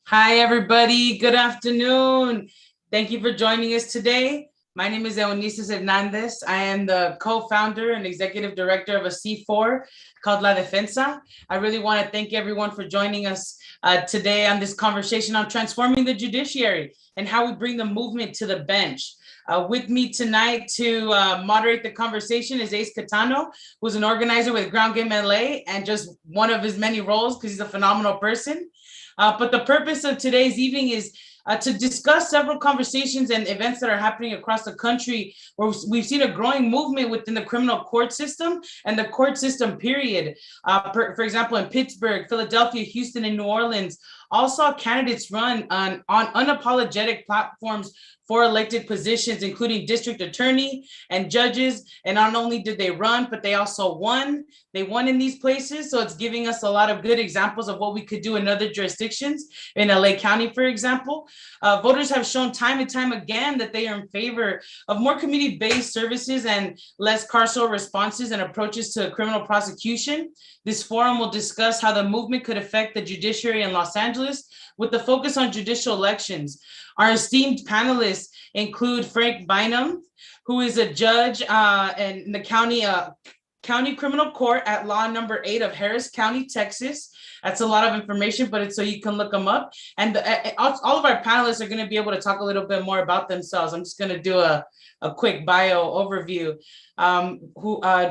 Hi, everybody. Good afternoon. Thank you for joining us today. My name is Eunices Hernandez. I am the co-founder and executive director of a C4 called La Defensa. I really want to thank everyone for joining us today on this conversation on transforming the judiciary and how we bring the movement to the bench. With me tonight to moderate the conversation is Ace Catano, who's an organizer with Ground Game LA and just one of his many roles because he's a phenomenal person. But the purpose of today's evening is to discuss several conversations and events that are happening across the country where we've seen a growing movement within the criminal court system and the court system period. For example, in Pittsburgh, Philadelphia, Houston, and New Orleans, all saw candidates run on unapologetic platforms for elected positions, including district attorney and judges. And not only did they run, but they also won. They won in these places. So it's giving us a lot of good examples of what we could do in other jurisdictions. In LA County, for example, voters have shown time and time again that they are in favor of more community-based services and less carceral responses and approaches to criminal prosecution. This forum will discuss how the movement could affect the judiciary in Los Angeles with the focus on judicial elections. Our esteemed panelists include Frank Bynum, who is a judge in the county criminal court at law number 8 of Harris County, Texas. That's a lot of information, but it's so you can look them up. And all of our panelists are going to be able to talk a little bit more about themselves. I'm just going to do a quick bio overview.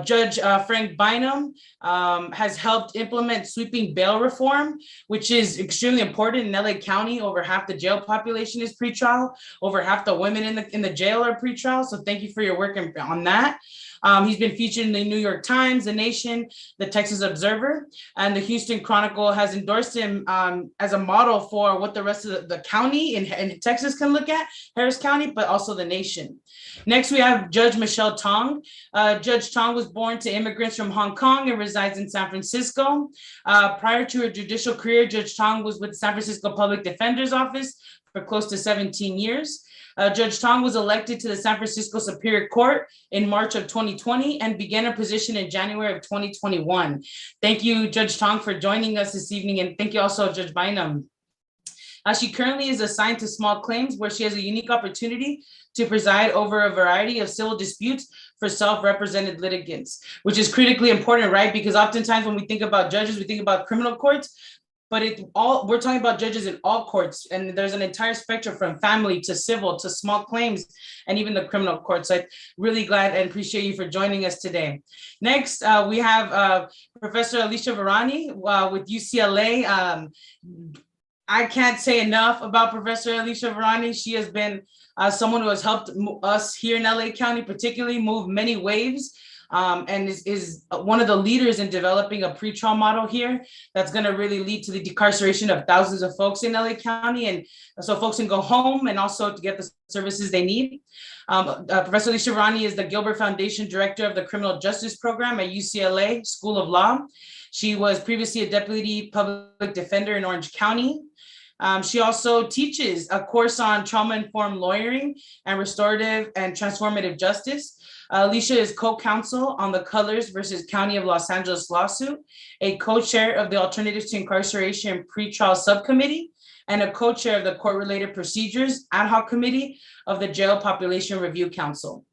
Judge Frank Bynum has helped implement sweeping bail reform, which is extremely important in LA County. Over half the jail population is pretrial. Over half the women in the jail are pretrial. So thank you for your work on that. He's been featured in the New York Times, The Nation, the Texas Observer, and the Houston Chronicle has endorsed him as a model for what the rest of the county in Texas can look at, Harris County, but also The Nation. Next, we have Judge Michelle Tong. Judge Tong was born to immigrants from Hong Kong and resides in San Francisco. Prior to her judicial career, Judge Tong was with the San Francisco Public Defender's Office for close to 17 years. Judge Tong was elected to the San Francisco Superior Court in March of 2020 and began her position in January of 2021. Thank you, Judge Tong, for joining us this evening, and thank you also, Judge Bynum. She currently is assigned to small claims where she has a unique opportunity to preside over a variety of civil disputes for self-represented litigants, which is critically important, right? Because oftentimes when we think about judges, we think about criminal courts, but we're talking about judges in all courts, and there's an entire spectrum from family to civil to small claims and even the criminal courts. So I'm really glad and appreciate you for joining us today. Next, we have Professor Alicia Varani with UCLA. I can't say enough about Professor Alicia Varani. She has been someone who has helped us here in LA County, particularly move many waves. And is one of the leaders in developing a pretrial model here that's going to really lead to the decarceration of thousands of folks in LA County, and so folks can go home and also to get the services they need. Professor Alicia Varani is the Gilbert Foundation Director of the Criminal Justice Program at UCLA School of Law. She was previously a Deputy Public Defender in Orange County. She also teaches a course on trauma-informed lawyering and restorative and transformative justice. Alicia is co-counsel on the Colors versus County of Los Angeles lawsuit, a co-chair of the Alternatives to Incarceration Pretrial Subcommittee, and a co-chair of the Court-Related Procedures Ad Hoc Committee of the Jail Population Review Council.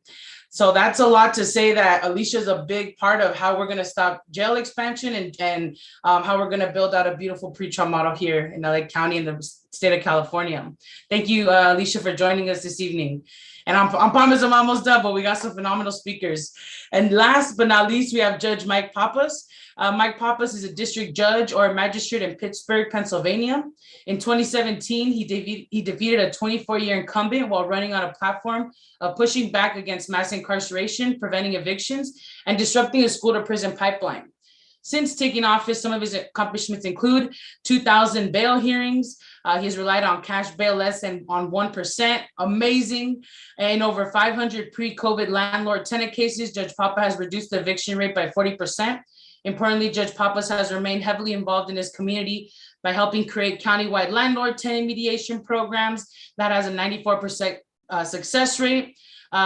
So that's a lot to say that Alicia is a big part of how we're going to stop jail expansion and how we're going to build out a beautiful pretrial model here in LA County in the state of California. Thank you, Alicia, for joining us this evening. And I promise I'm almost done, but we got some phenomenal speakers. And last but not least, we have Judge Mike Pappas. Mike Pappas is a district judge or a magistrate in Pittsburgh, Pennsylvania. In 2017, he defeated a 24-year incumbent while running on a platform of pushing back against mass incarceration, preventing evictions, and disrupting the school-to-prison pipeline. Since taking office, some of his accomplishments include 2,000 bail hearings. He has relied on cash bail less than on 1%, amazing. And over 500 pre-COVID landlord-tenant cases, Judge Pappas has reduced the eviction rate by 40%. Importantly, Judge Pappas has remained heavily involved in his community by helping create countywide landlord-tenant mediation programs that has a 94% success rate.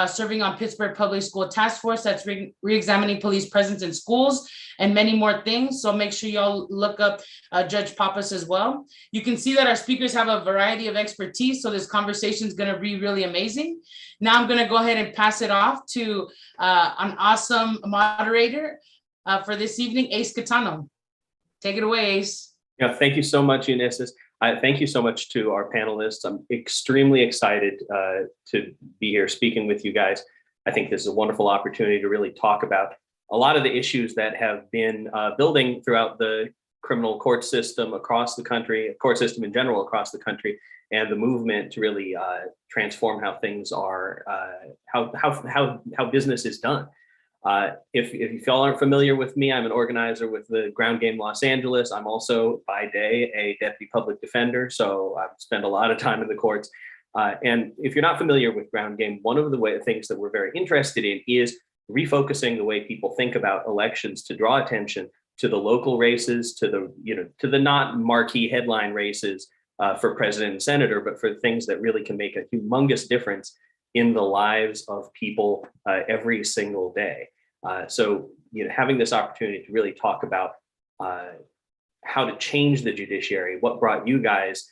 serving on Pittsburgh Public School Task Force that's re-examining police presence in schools, and many more things. So make sure y'all look up Judge Pappas as well. You can see that our speakers have a variety of expertise, so this conversation is going to be really amazing. Now I'm going to go ahead and pass it off to an awesome moderator for this evening, Ace Catano. Take it away, Ace. Yeah, thank you so much, Unisys. Thank you so much to our panelists. I'm extremely excited to be here speaking with you guys. I think this is a wonderful opportunity to really talk about a lot of the issues that have been building throughout the criminal court system across the country, court system in general across the country, and the movement to really transform how things are, how business is done. If you all aren't familiar with me, I'm an organizer with the Ground Game Los Angeles. I'm also by day a deputy public defender, so I spend a lot of time in the courts. And if you're not familiar with Ground Game, one of the things that we're very interested in is refocusing the way people think about elections to draw attention to the local races, to the not marquee headline races for president and senator, but for things that really can make a humongous difference in the lives of people every single day. So having this opportunity to really talk about how to change the judiciary, what brought you guys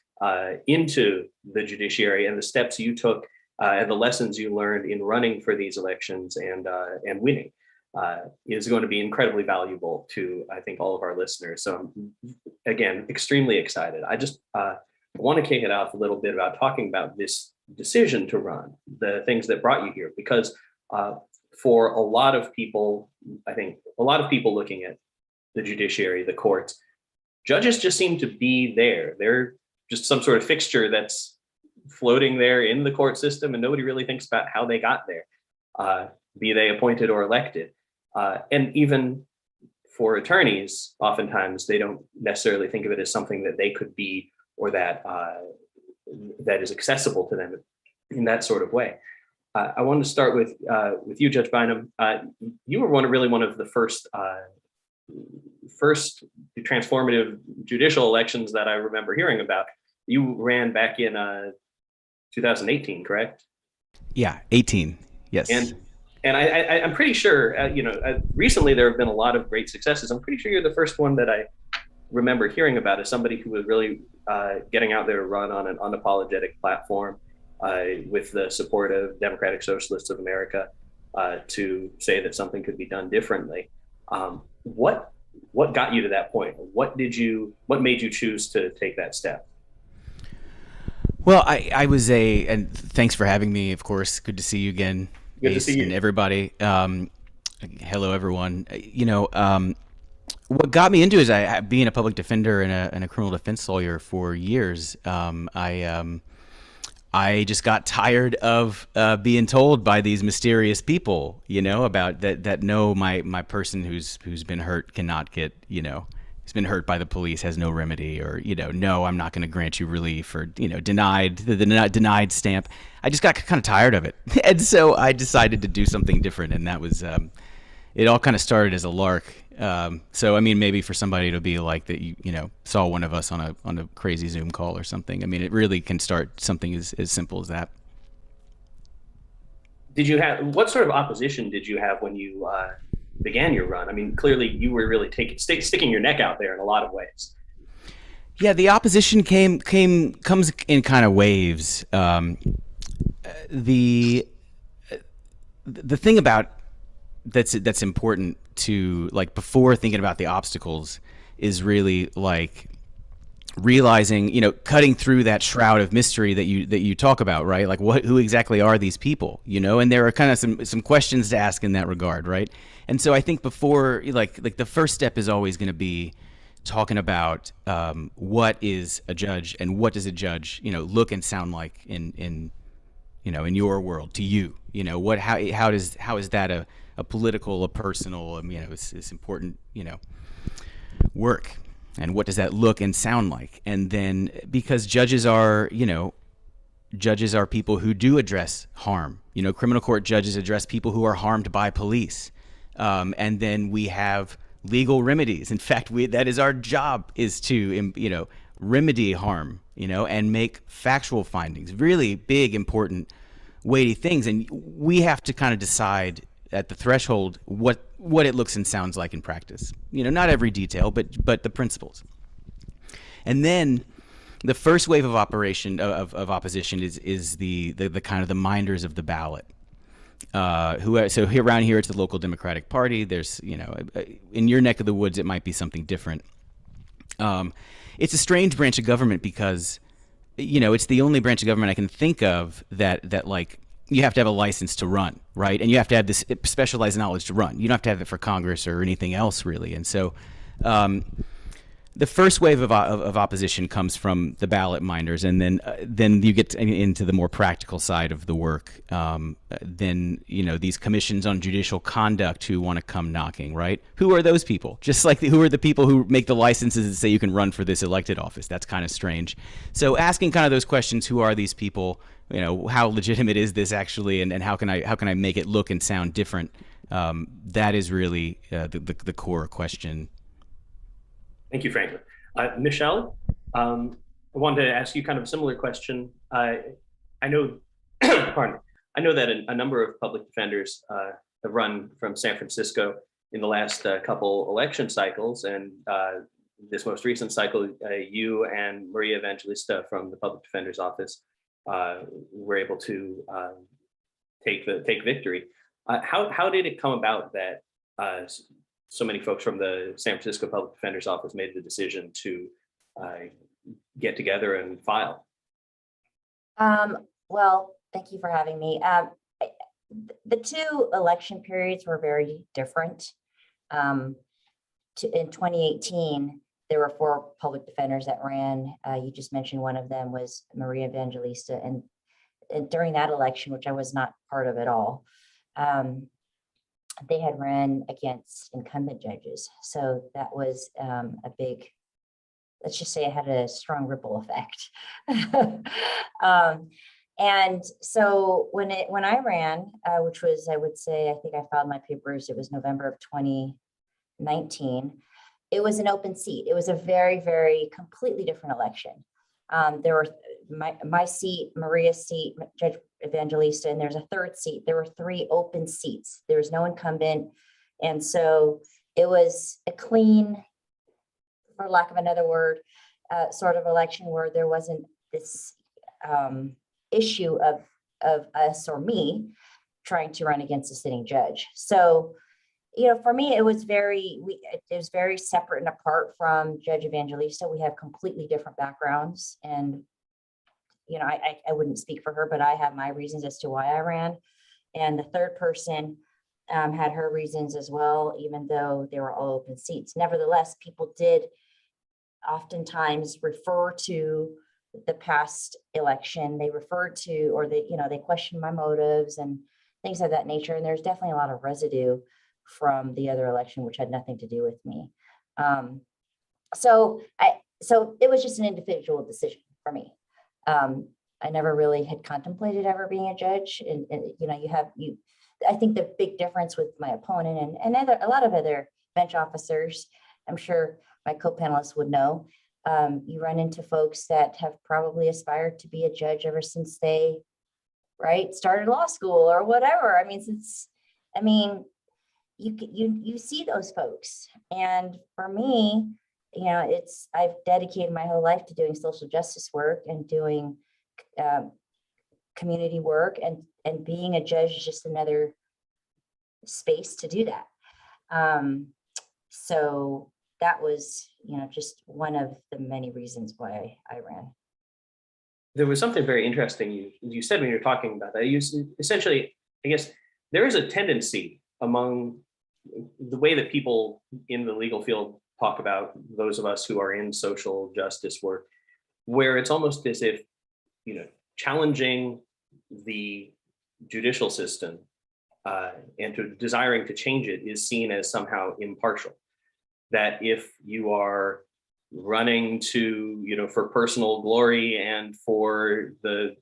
into the judiciary, and the steps you took and the lessons you learned in running for these elections and winning is going to be incredibly valuable to, I think, all of our listeners. So I'm, again, extremely excited. I just want to kick it off a little bit about talking about this decision to run, the things that brought you here, because for a lot of people, I think a lot of people looking at the judiciary, the courts, judges just seem to be there. They're just some sort of fixture that's floating there in the court system, and nobody really thinks about how they got there, be they appointed or elected. And even for attorneys, oftentimes they don't necessarily think of it as something that they could be, or that that is accessible to them in that sort of way. I wanted to start with you, Judge Bynum. You were one of the first transformative judicial elections that I remember hearing about. You ran back in 2018, correct? Yeah, 18. Yes. And I'm pretty sure, recently there have been a lot of great successes. I'm pretty sure you're the first one that I remember hearing about as somebody who was really getting out there to run on an unapologetic platform with the support of Democratic Socialists of America to say that something could be done differently. What got you to that point? What made you choose to take that step? Well, I was and thanks for having me, of course. Good to see you again. Good to see you. And everybody. Hello, everyone. What got me into it is being a public defender and a criminal defense lawyer for years. I just got tired of being told by these mysterious people, about that no, my person who's been hurt cannot get, has been hurt by the police, has no remedy, or no, I'm not going to grant you relief, or denied, the denied stamp. I just got kind of tired of it, and so I decided to do something different, and that was it. All kind of started as a lark. So I mean, maybe for somebody to be like that, you saw one of us on a crazy Zoom call or something. I mean, it really can start something as simple as that. What sort of opposition did you have when you began your run? I mean, clearly you were really sticking your neck out there in a lot of ways. Yeah, the opposition comes in kind of waves. The thing about that's important to, like, before thinking about the obstacles is really like realizing, cutting through that shroud of mystery that you talk about, right? Like who exactly are these people, and there are kind of some questions to ask in that regard, right? And so I think before, like the first step is always going to be talking about what is a judge, and what does a judge, look and sound like in your world, to you, how is that a political, a personal, it's important, work, and what does that look and sound like? And then, because judges are people who do address harm, criminal court judges address people who are harmed by police. And then we have legal remedies. In fact, that is our job, is to, remedy harm, and make factual findings, really big, important weighty things, and we have to kind of decide at the threshold what it looks and sounds like in practice. Not every detail, but the principles. And then the first wave of operation of opposition is the kind of the minders of the ballot. So around here it's the local Democratic Party. There's in your neck of the woods it might be something different. It's a strange branch of government because it's the only branch of government I can think of that like you have to have a license to run, right? And you have to have this specialized knowledge to run. You don't have to have it for Congress or anything else really. And so the first wave of opposition comes from the ballot minders, and then you get into the more practical side of the work. Then these commissions on judicial conduct who want to come knocking, right? Who are those people? Just like who are the people who make the licenses and say you can run for this elected office? That's kind of strange. So asking kind of those questions: who are these people? How legitimate is this actually, and how can I make it look and sound different? That is really the core question. Thank you, Franklin. Michelle, I wanted to ask you kind of a similar question. I know, pardon me, I know that a number of public defenders have run from San Francisco in the last couple election cycles, and this most recent cycle, you and Maria Evangelista from the Public Defender's Office were able to take victory. How did it come about that so many folks from the San Francisco Public Defender's Office made the decision to get together and file? Well, thank you for having me. The two election periods were very different. In 2018, there were 4 public defenders that ran. You just mentioned one of them was Maria Evangelista. And during that election, which I was not part of at all, they had run against incumbent judges. So that was a big, let's just say it had a strong ripple effect. And so when I ran, which was, I would say, I think I filed my papers, it was November of 2019. It was an open seat. It was a very, very completely different election. There were my seat, Maria's seat, Judge Evangelista, and there's a third seat. There were 3 open seats. There was no incumbent. And so it was a clean, for lack of another word, sort of election where there wasn't this issue of us or me trying to run against a sitting judge. So, for me, it was very separate and apart from Judge Evangelista. We have completely different backgrounds, and I wouldn't speak for her, but I have my reasons as to why I ran. And the third person had her reasons as well, even though they were all open seats. Nevertheless, people did oftentimes refer to the past election. They referred to, or they questioned my motives and things of that nature. And there's definitely a lot of residue from the other election, which had nothing to do with me. So it was just an individual decision for me. I never really had contemplated ever being a judge, and I think the big difference with my opponent and a lot of other bench officers, I'm sure my co-panelists would know, you run into folks that have probably aspired to be a judge ever since they started law school or whatever. You see those folks, and for me, I've dedicated my whole life to doing social justice work and doing community work, and being a judge is just another space to do that. So that was, just one of the many reasons why I ran. There was something very interesting you said when you were talking about that. You essentially, I guess, there is a tendency among the way that people in the legal field talk about those of us who are in social justice work, where it's almost as if, challenging the judicial system and desiring to change it is seen as somehow impartial. That if you are running to, for personal glory and for the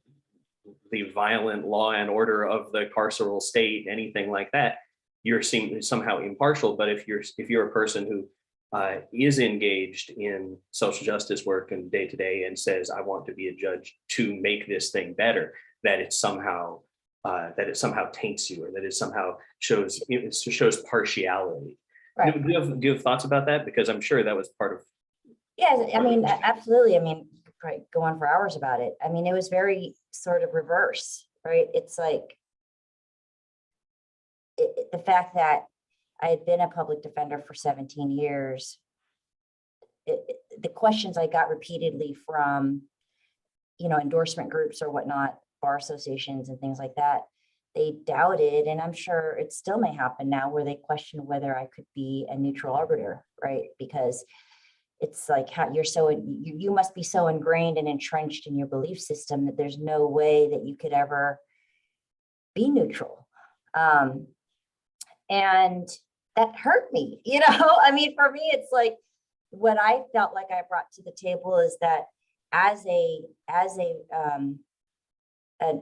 violent law and order of the carceral state, anything like that, you're seen somehow impartial. But if you're a person who is engaged in social justice work and day to day and says, I want to be a judge to make this thing better, that it's somehow that it somehow taints you, or that it somehow shows, it shows partiality. Right. Do you have thoughts about that? Because I'm sure that was part of. Yeah, I mean, absolutely. I mean, you could probably go on for hours about it. I mean, it was very sort of reverse, right? It's like the fact that I had been a public defender for 17 years, the questions I got repeatedly from, endorsement groups or whatnot, bar associations and things like that, they doubted, and I'm sure it still may happen now, where they question whether I could be a neutral arbiter, right? Because it's like how you must be so ingrained and entrenched in your belief system that there's no way that you could ever be neutral. And that hurt me, I mean, for me, it's like what I felt like I brought to the table is that as an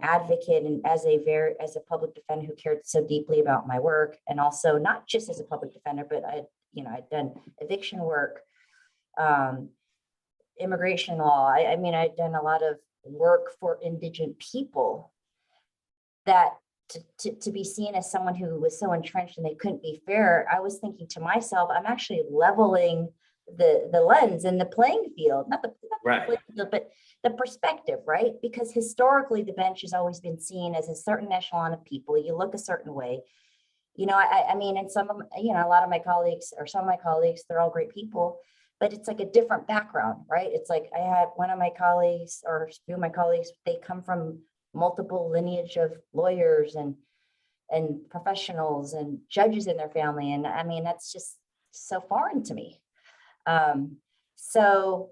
advocate and as a public defender who cared so deeply about my work, and also not just as a public defender, but I'd done eviction work, immigration law. I mean, I'd done a lot of work for indigent people. That to be seen as someone who was so entrenched and they couldn't be fair, I was thinking to myself, I'm actually leveling the lens and the playing field, not the Right. playing field, but the perspective, right? Because historically, the bench has always been seen as a certain echelon of people. You look a certain way. I mean, and some of a lot of my colleagues, or some of my colleagues, they're all great people, but it's like a different background, right? It's like I had one of my colleagues, or a few of my colleagues, they come from multiple lineage of lawyers and professionals and judges in their family. And I mean, that's just so foreign to me. So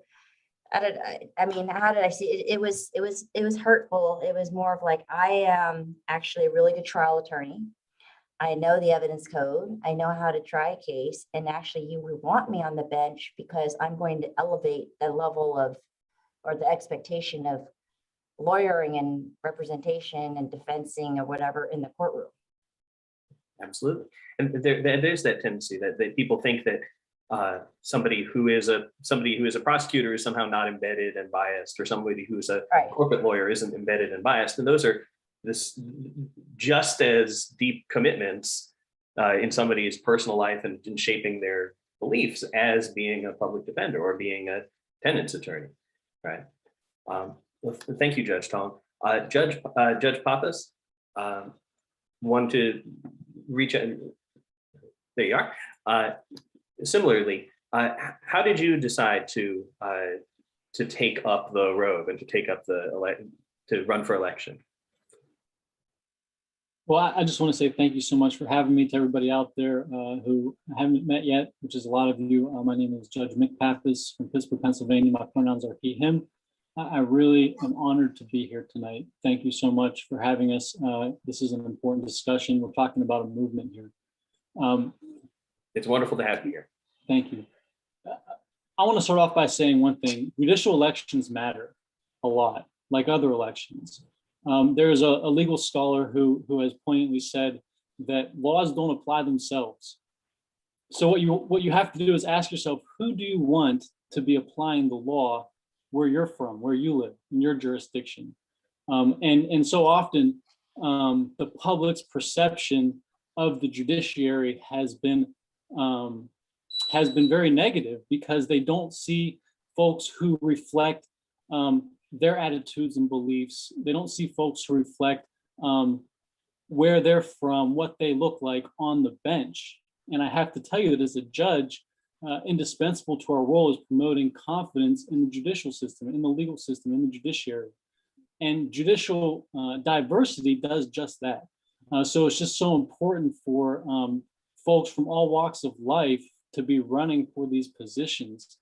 how did I see it? It was hurtful. It was more of like, I am actually a really good trial attorney. I know the evidence code. I know how to try a case. And actually you would want me on the bench because I'm going to elevate the level of, or the expectation of, lawyering and representation and defensing or whatever in the courtroom. Absolutely. And there's that tendency that people think that somebody who is a prosecutor is somehow not embedded and biased, or somebody who's a Right. corporate lawyer isn't embedded and biased. And those are just as deep commitments in somebody's personal life and in shaping their beliefs as being a public defender or being a tenants attorney, right? Well, thank you, Judge Tong. Judge Pappas, want to reach out. There you are. Similarly, how did you decide to take up the robe and to take up to run for election? Well, I just want to say thank you so much for having me. To everybody out there who I haven't met yet, which is a lot of you. My name is Judge Mick Pappas from Pittsburgh, Pennsylvania. My pronouns are he, him. I really am honored to be here tonight. Thank you so much for having us. This is an important discussion. We're talking about a movement here. It's wonderful to have you here. Thank you. I want to start off by saying one thing. Judicial elections matter a lot, like other elections. There's a legal scholar who has poignantly said that laws don't apply themselves. So what you have to do is ask yourself, who do you want to be applying the law where you're from, where you live, in your jurisdiction? And so often the public's perception of the judiciary has been very negative, because they don't see folks who reflect their attitudes and beliefs. They don't see folks who reflect where they're from, what they look like on the bench. And I have to tell you that as a judge, indispensable to our role is promoting confidence in the judicial system, in the legal system, in the judiciary. And judicial diversity does just that. So it's just so important for folks from all walks of life to be running for these positions,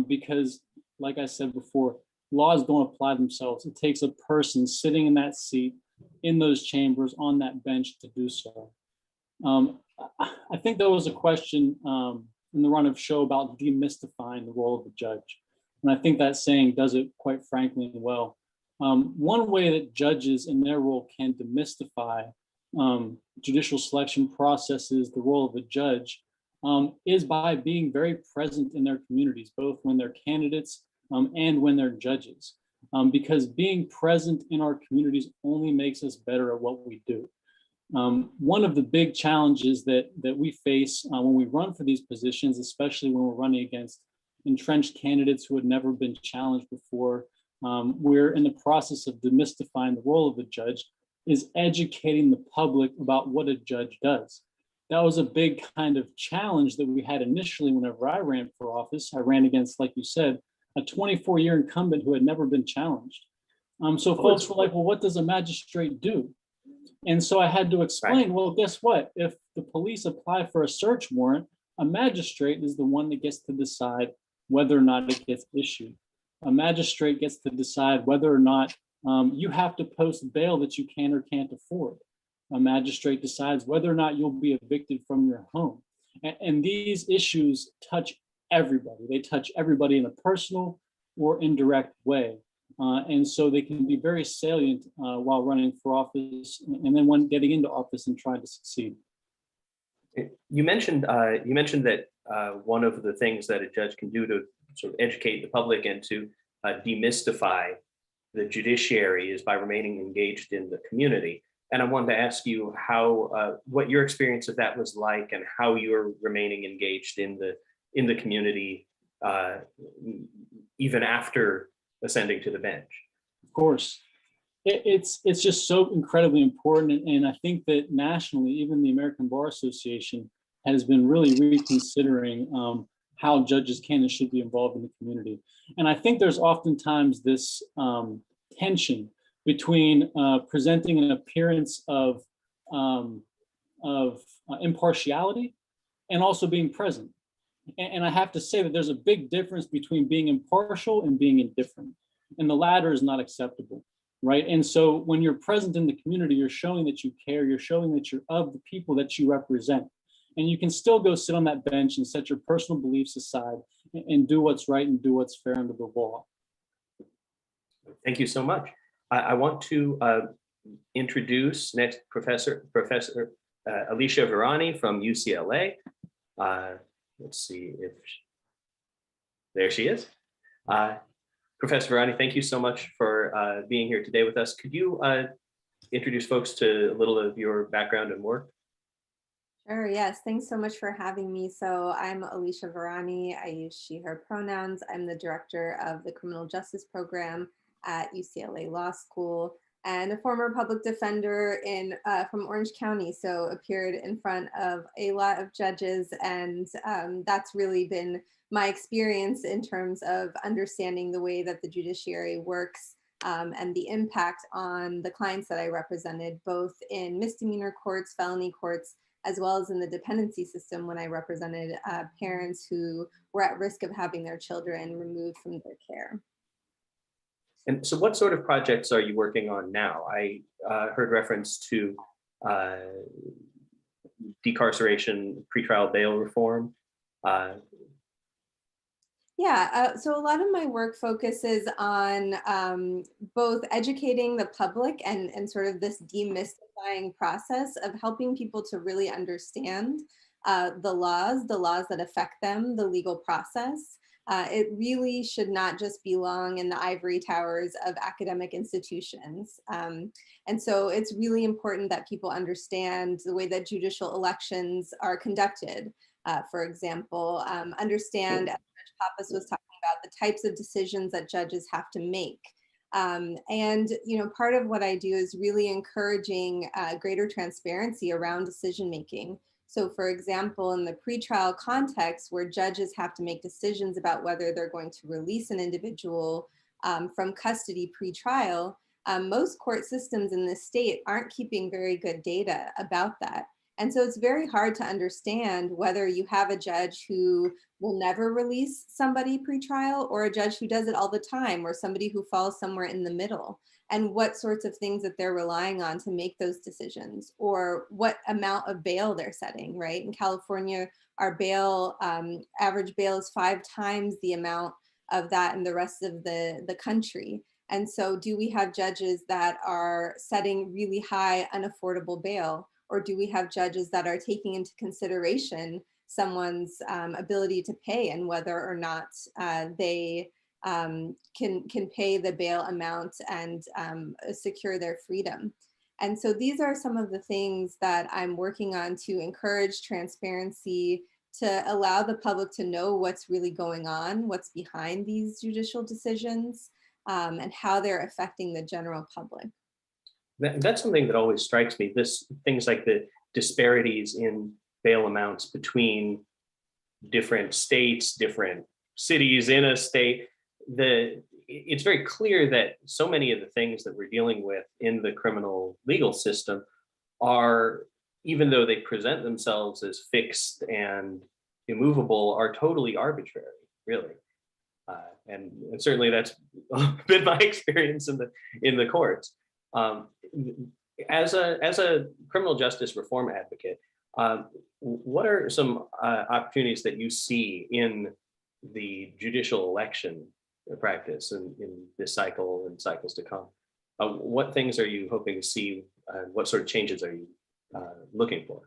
because, like I said before, laws don't apply themselves. It takes a person sitting in that seat, in those chambers, on that bench to do so. I think there was a question in the run of show about demystifying the role of the judge. And I think that saying does it quite frankly well. One way that judges in their role can demystify judicial selection processes, the role of a judge, is by being very present in their communities, both when they're candidates and when they're judges. because being present in our communities only makes us better at what we do. One of the big challenges that we face when we run for these positions, especially when we're running against entrenched candidates who had never been challenged before, we're in the process of demystifying the role of a judge, is educating the public about what a judge does. That was a big kind of challenge that we had initially whenever I ran for office. I ran against, like you said, a 24-year incumbent who had never been challenged. So folks were like, well, what does a magistrate do? And so I had to explain, well, guess what? If the police apply for a search warrant, a magistrate is the one that gets to decide whether or not it gets issued. A magistrate gets to decide whether or not you have to post bail that you can or can't afford. A magistrate decides whether or not you'll be evicted from your home. And these issues touch everybody. They touch everybody in a personal or indirect way. And so they can be very salient while running for office, and then when getting into office and trying to succeed. You mentioned that one of the things that a judge can do to sort of educate the public and to demystify the judiciary is by remaining engaged in the community. And I wanted to ask you how what your experience of that was like, and how you're remaining engaged in the community even after ascending to the bench. Of course, it's just so incredibly important, and I think that nationally, even the American Bar Association has been really reconsidering how judges can and should be involved in the community. And I think there's oftentimes this tension between presenting an appearance of impartiality and also being present. And I have to say that there's a big difference between being impartial and being indifferent. And the latter is not acceptable, right? And so when you're present in the community, you're showing that you care, you're showing that you're of the people that you represent. And you can still go sit on that bench and set your personal beliefs aside and do what's right and do what's fair under the law. Thank you so much. I want to introduce next Professor Alicia Virani from UCLA. Let's see if, there she is. Professor Virani, thank you so much for being here today with us. Could you introduce folks to a little of your background and work? Sure, yes. Thanks so much for having me. So I'm Alicia Virani. I use she, her pronouns. I'm the director of the Criminal Justice Program at UCLA Law School and a former public defender from Orange County. So appeared in front of a lot of judges, and that's really been my experience in terms of understanding the way that the judiciary works and the impact on the clients that I represented, both in misdemeanor courts, felony courts, as well as in the dependency system when I represented parents who were at risk of having their children removed from their care. And so what sort of projects are you working on now? I heard reference to decarceration, pretrial bail reform. Yeah, so a lot of my work focuses on both educating the public and sort of this demystifying process of helping people to really understand the laws that affect them, the legal process. It really should not just belong in the ivory towers of academic institutions. And so it's really important that people understand the way that judicial elections are conducted. For example, understand, as Judge Pappas was talking about, the types of decisions that judges have to make. And part of what I do is really encouraging greater transparency around decision making. So for example, in the pretrial context where judges have to make decisions about whether they're going to release an individual from custody pretrial, most court systems in this state aren't keeping very good data about that. And so it's very hard to understand whether you have a judge who will never release somebody pretrial or a judge who does it all the time, or somebody who falls somewhere in the middle, and what sorts of things that they're relying on to make those decisions, or what amount of bail they're setting, right? In California, our bail, average bail is 5 times the amount of that in the rest of the country. And so do we have judges that are setting really high unaffordable bail? Or do we have judges that are taking into consideration someone's ability to pay and whether or not they can pay the bail amount and secure their freedom. And so these are some of the things that I'm working on to encourage transparency, to allow the public to know what's really going on, what's behind these judicial decisions, and how they're affecting the general public. That's something that always strikes me. Things like the disparities in bail amounts between different states, different cities in a state. It's very clear that so many of the things that we're dealing with in the criminal legal system are, even though they present themselves as fixed and immovable, are totally arbitrary, really. And certainly that's been my experience in the courts. As a criminal justice reform advocate, what are some opportunities that you see in the judicial election practice in this cycle and cycles to come? What things are you hoping to see? What sort of changes are you looking for?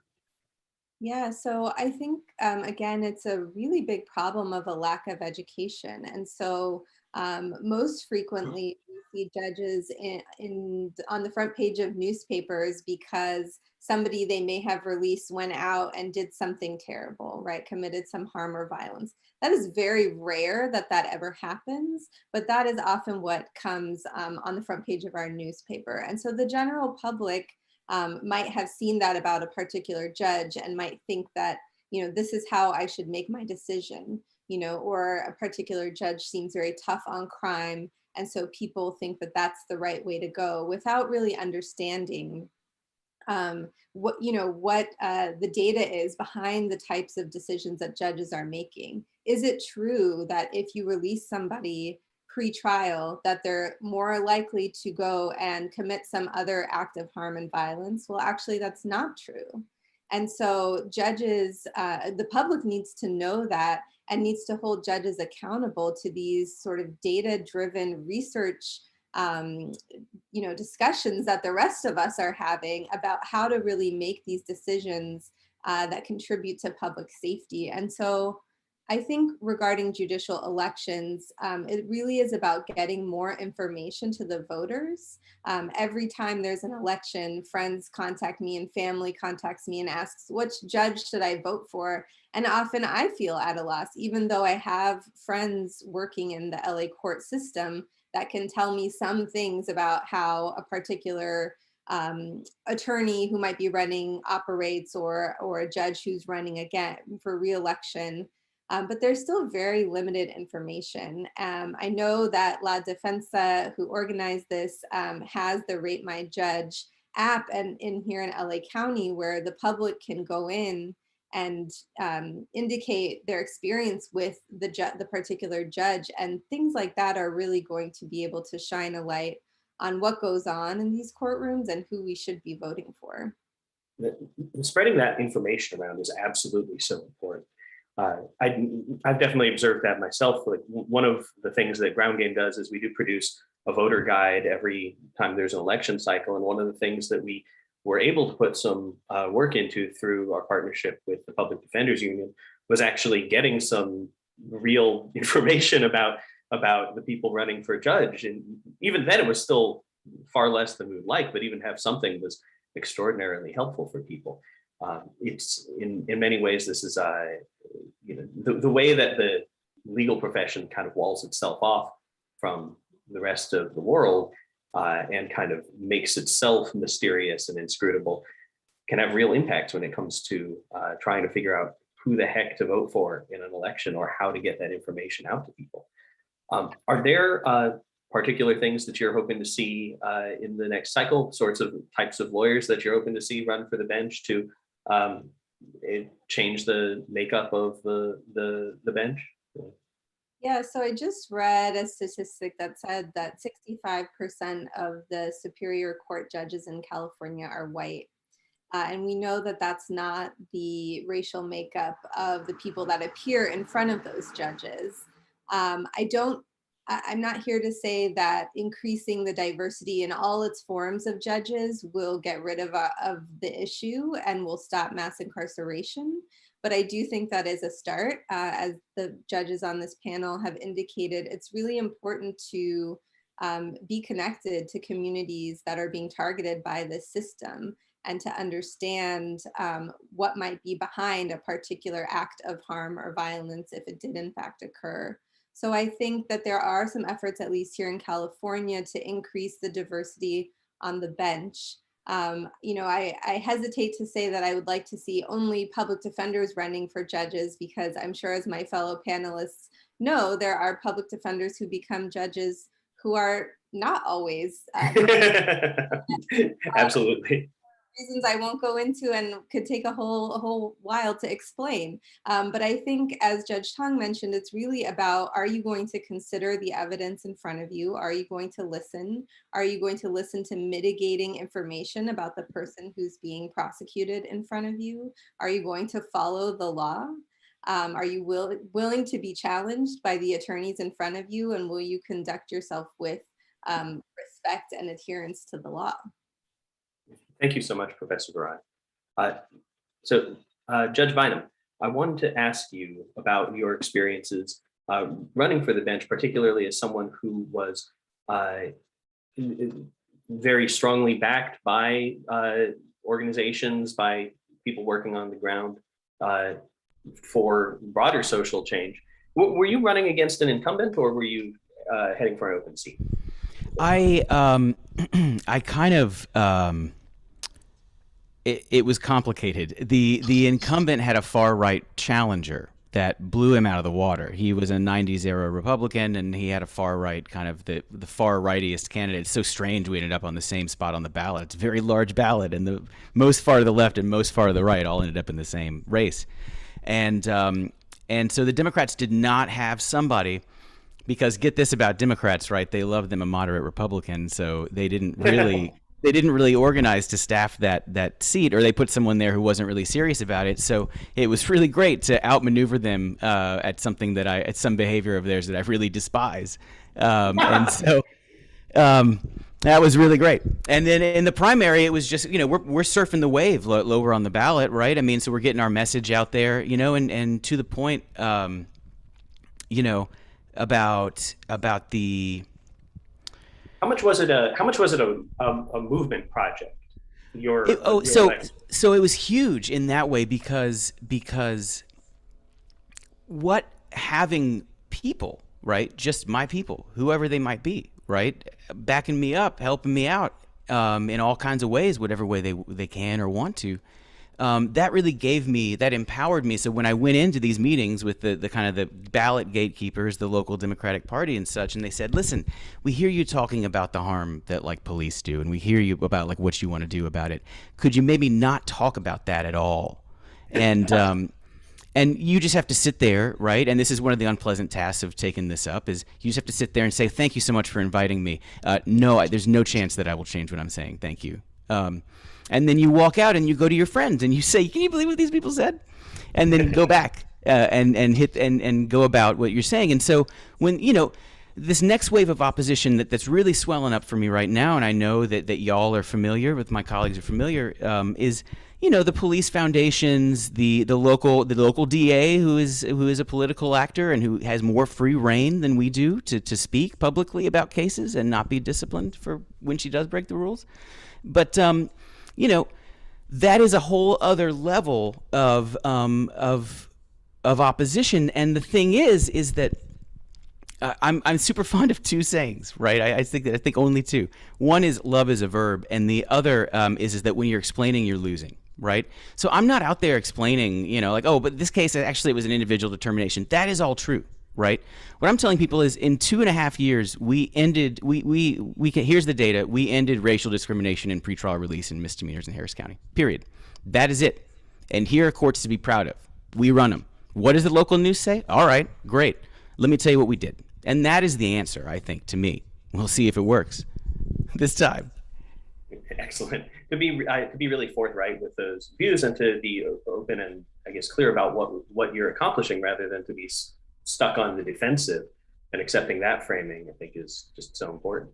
Yeah, so I think, again, it's a really big problem of a lack of education. And so most frequently we see judges on the front page of newspapers because somebody they may have released went out and did something terrible, right? Committed some harm or violence. That is very rare that ever happens, but that is often what comes on the front page of our newspaper. And so the general public might have seen that about a particular judge and might think that, this is how I should make my decision, or a particular judge seems very tough on crime. And so people think that that's the right way to go without really understanding what the data is behind the types of decisions that judges are making. Is it true that if you release somebody pre-trial that they're more likely to go and commit some other act of harm and violence? Well, actually, that's not true. And so judges, the public needs to know that and needs to hold judges accountable to these sort of data-driven research discussions that the rest of us are having about how to really make these decisions that contribute to public safety. And so I think regarding judicial elections, it really is about getting more information to the voters. Every time there's an election, friends contact me and family contacts me and asks, which judge should I vote for? And often I feel at a loss, even though I have friends working in the LA court system that can tell me some things about how a particular attorney who might be running operates, or a judge who's running again for re-election. But there's still very limited information. I know that La Defensa, who organized this, has the Rate My Judge app and in here in LA County, where the public can go in and indicate their experience with the particular judge. And things like that are really going to be able to shine a light on what goes on in these courtrooms and who we should be voting for. Spreading that information around is absolutely so important. I've definitely observed that myself. Like, one of the things that Ground Game does is we do produce a voter guide every time there's an election cycle. And one of the things that we were able to put some work into through our partnership with the Public Defenders Union was actually getting some real information about the people running for judge. And even then it was still far less than we would like, but even have something was extraordinarily helpful for people. It's in many ways, this is the way that the legal profession kind of walls itself off from the rest of the world and kind of makes itself mysterious and inscrutable can have real impacts when it comes to trying to figure out who the heck to vote for in an election or how to get that information out to people. Are there particular things that you're hoping to see in the next cycle, sorts of types of lawyers that you're hoping to see run for the bench to change the makeup of the bench? Yeah, so I just read a statistic that said that 65% of the Superior Court judges in California are white. And we know that that's not the racial makeup of the people that appear in front of those judges. I'm not here to say that increasing the diversity in all its forms of judges will get rid of the issue and will stop mass incarceration. But I do think that is a start. As the judges on this panel have indicated, it's really important to be connected to communities that are being targeted by this system, and to understand what might be behind a particular act of harm or violence if it did in fact occur. So I think that there are some efforts, at least here in California, to increase the diversity on the bench. I hesitate to say that I would like to see only public defenders running for judges, because I'm sure, as my fellow panelists know, there are public defenders who become judges who are not always Absolutely. reasons I won't go into and could take a whole while to explain. But I think, as Judge Tong mentioned, it's really about, are you going to consider the evidence in front of you? Are you going to listen? Are you going to listen to mitigating information about the person who's being prosecuted in front of you? Are you going to follow the law? Are you willing to be challenged by the attorneys in front of you? And will you conduct yourself with respect and adherence to the law? Thank you so much, Professor Barai. Judge Bynum, I wanted to ask you about your experiences running for the bench, particularly as someone who was very strongly backed by organizations, by people working on the ground for broader social change. Were you running against an incumbent, or were you heading for an open seat? I kind of it was complicated. The incumbent had a far right challenger that blew him out of the water. He was a 90s era Republican, and he had a far right, kind of the far rightiest candidate. It's so strange we ended up on the same spot on the ballot. It's a very large ballot, and the most far to the left and most far to the right all ended up in the same race. And so the Democrats did not have somebody, because get this about Democrats, right? They love them a moderate Republican, so they didn't really organize to staff that seat, or they put someone there who wasn't really serious about it. So it was really great to outmaneuver them at something at some behavior of theirs that I really despise. And so that was really great. And then in the primary, it was just, we're surfing the wave lower on the ballot, right? I mean, so we're getting our message out there, and to the point, about the. How much was it a movement project? So it was huge in that way because what having people, right? Just my people, whoever they might be, right? Backing me up, helping me out in all kinds of ways, whatever way they can or want to. That really that empowered me. So when I went into these meetings with the kind of the ballot gatekeepers, the local Democratic Party and such, and they said, listen, we hear you talking about the harm that like police do, and we hear you about like what you want to do about it. Could you maybe not talk about that at all? And you just have to sit there, right? And this is one of the unpleasant tasks of taking this up, is you just have to sit there and say, thank you so much for inviting me. No, there's no chance that I will change what I'm saying. Thank you. And then you walk out and you go to your friends and you say, can you believe what these people said? And then go back and go about what you're saying. And so when, this next wave of opposition that's really swelling up for me right now, and I know that y'all are familiar with, my colleagues are familiar, is, the police foundations, the local DA who is a political actor and who has more free reign than we do to speak publicly about cases and not be disciplined for when she does break the rules. But that is a whole other level of opposition. And the thing is that I'm super fond of two sayings, right? I think only two. One is love is a verb, and the other is that when you're explaining, you're losing, right? So I'm not out there explaining, but this case actually it was an individual determination. That is all true, right? What I'm telling people is in 2.5 years, here's the data. We ended racial discrimination in pretrial release and misdemeanors in Harris County, period. That is it. And here are courts to be proud of. We run them. What does the local news say? All right, great. Let me tell you what we did. And that is the answer, I think, to me. We'll see if it works this time. Excellent. To be really forthright with those views and to be open and, I guess, clear about what you're accomplishing rather than to be stuck on the defensive, and accepting that framing, I think, is just so important.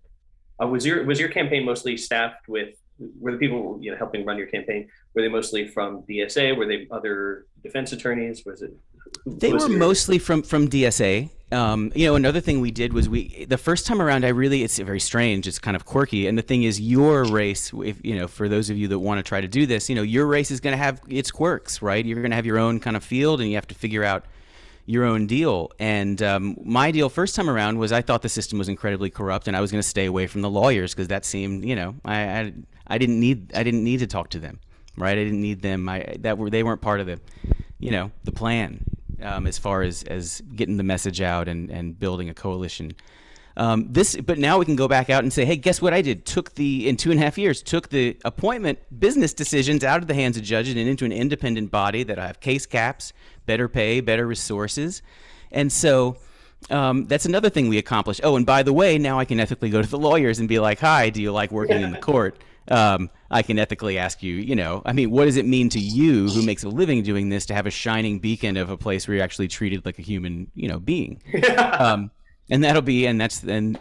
Was your campaign mostly staffed with were the people, you know, helping run your campaign, were they mostly from DSA? Were they other defense attorneys? Was it? They were mostly from DSA. You know, another thing we did was the first time around, it's very strange. It's kind of quirky. And the thing is, your race, if, you know, for those of you that want to try to do this, you know, your race is going to have its quirks, right? You're going to have your own kind of field, and you have to figure out your own deal. And my deal first time around was, I thought the system was incredibly corrupt, and I was going to stay away from the lawyers, because that seemed, you know, I didn't need to talk to them, right? I didn't need them. They weren't part of the, you know, the plan. As far as getting the message out and building a coalition. But now we can go back out and say, hey, guess what I did? In 2.5 years, took the appointment business decisions out of the hands of judges and into an independent body that I have case caps, better pay, better resources. And so that's another thing we accomplished. Oh, and by the way, now I can ethically go to the lawyers and be like, hi, do you like working in the court? I can ethically ask you, you know, I mean, what does it mean to you, who makes a living doing this, to have a shining beacon of a place where you're actually treated like a human, you know, being? And that'll be,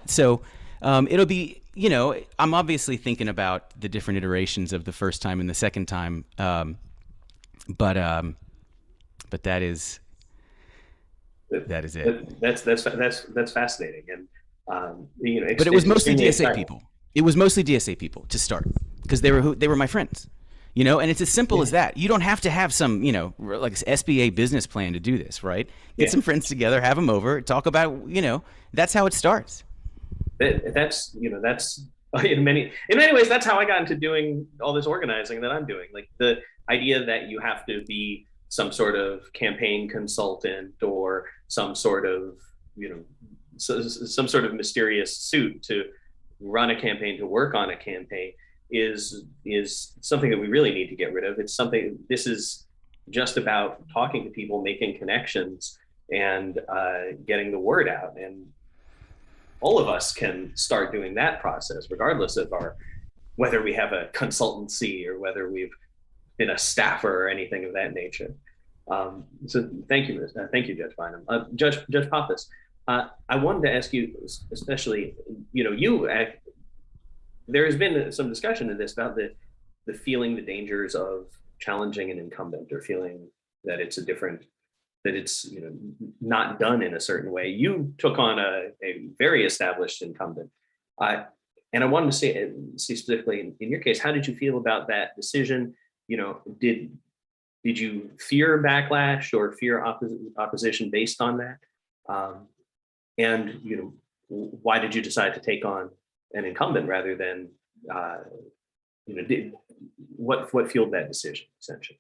so it'll be, you know, I'm obviously thinking about the different iterations of the first time and the second time. But that is it. That's fascinating. And, you know, but it was mostly DSA people. It was mostly DSA people to start, because they were my friends, you know, and it's as simple as that. You don't have to have some, you know, like SBA business plan to do this, right? Get some friends together, have them over, talk about, you know, that's how it starts. That's, you know, that's in many ways, that's how I got into doing all this organizing that I'm doing. Like, the idea that you have to be some sort of campaign consultant or some sort of, you know, some sort of mysterious suit to run a campaign, to work on a campaign, is something that we really need to get rid of. This is just about talking to people, making connections, and getting the word out. And all of us can start doing that process, regardless of whether we have a consultancy or whether we've been a staffer or anything of that nature. So thank you, Judge Bynum. Judge Pappas, I wanted to ask you, especially, you know, there has been some discussion in this about the feeling the dangers of challenging an incumbent, or feeling that it's you know, not done in a certain way. You took on a very established incumbent, and I wanted to say specifically in your case, how did you feel about that decision? You know, did you fear backlash or fear opposition based on that? And, you know, why did you decide to take on an incumbent rather than, you know, what fueled that decision, essentially?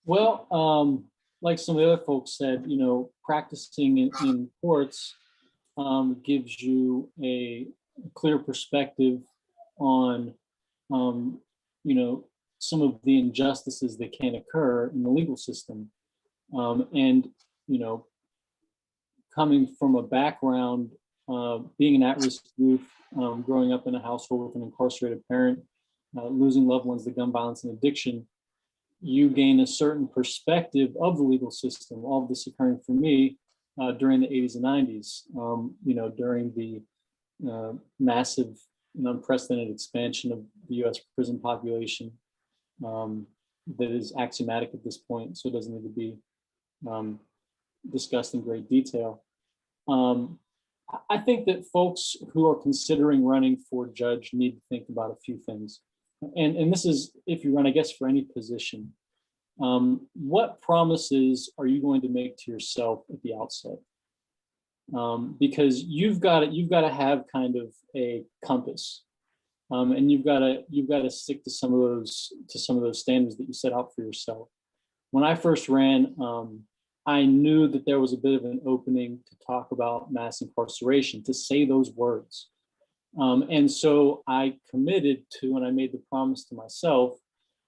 Well, like some of the other folks said, you know, practicing in courts gives you a clear perspective on, you know, some of the injustices that can occur in the legal system. And, you know, coming from a background, being an at-risk youth, growing up in a household with an incarcerated parent, losing loved ones to gun violence and addiction, you gain a certain perspective of the legal system. All of this occurring for me during the 80s and 90s, you know, during the massive and unprecedented expansion of the US prison population that is axiomatic at this point, so it doesn't need to be discussed in great detail. I think that folks who are considering running for judge need to think about a few things. And this is, if you run, I guess, for any position, what promises are you going to make to yourself at the outset? Because you've got to have kind of a compass, and you've got to stick to some of those standards that you set out for yourself. When I first ran, I knew that there was a bit of an opening to talk about mass incarceration, to say those words. And so I committed to, and I made the promise to myself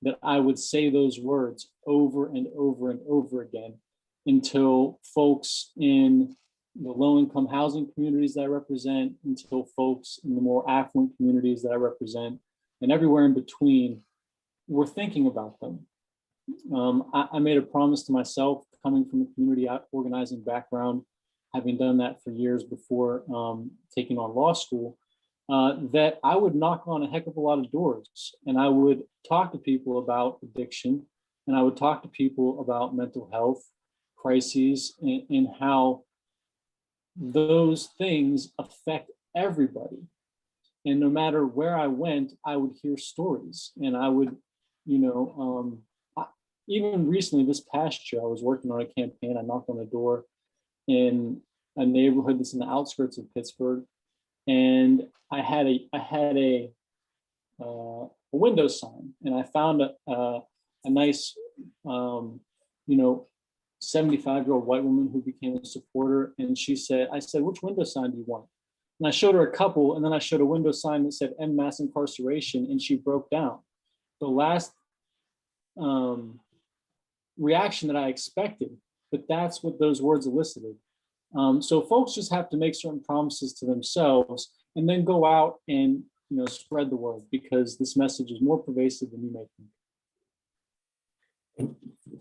that I would say those words over and over and over again until folks in the low-income housing communities that I represent, until folks in the more affluent communities that I represent, and everywhere in between, were thinking about them. I made a promise to myself, coming from a community organizing background, having done that for years before taking on law school, that I would knock on a heck of a lot of doors, and I would talk to people about addiction, and I would talk to people about mental health crises, and how those things affect everybody. And no matter where I went, I would hear stories, and I would, even recently, this past year, I was working on a campaign. I knocked on a door in a neighborhood that's in the outskirts of Pittsburgh, and I had a window sign, and I found a nice, 75-year-old white woman who became a supporter, and I said, "Which window sign do you want?" And I showed her a couple, and then I showed a window sign that said "End Mass Incarceration," and she broke down. The last reaction that I expected, but that's what those words elicited. So folks just have to make certain promises to themselves, and then go out and spread the word, because this message is more pervasive than you may think.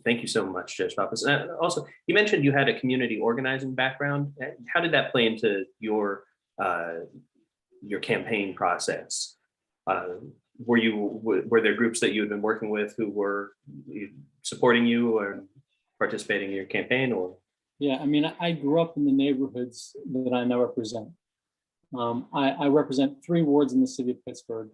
Thank you so much, Judge Pappas. Also, you mentioned you had a community organizing background. How did that play into your campaign process? Were there groups that you had been working with who were supporting you or participating in your campaign? Or yeah, I mean, I grew up in the neighborhoods that I now represent. I represent 3 wards in the city of Pittsburgh.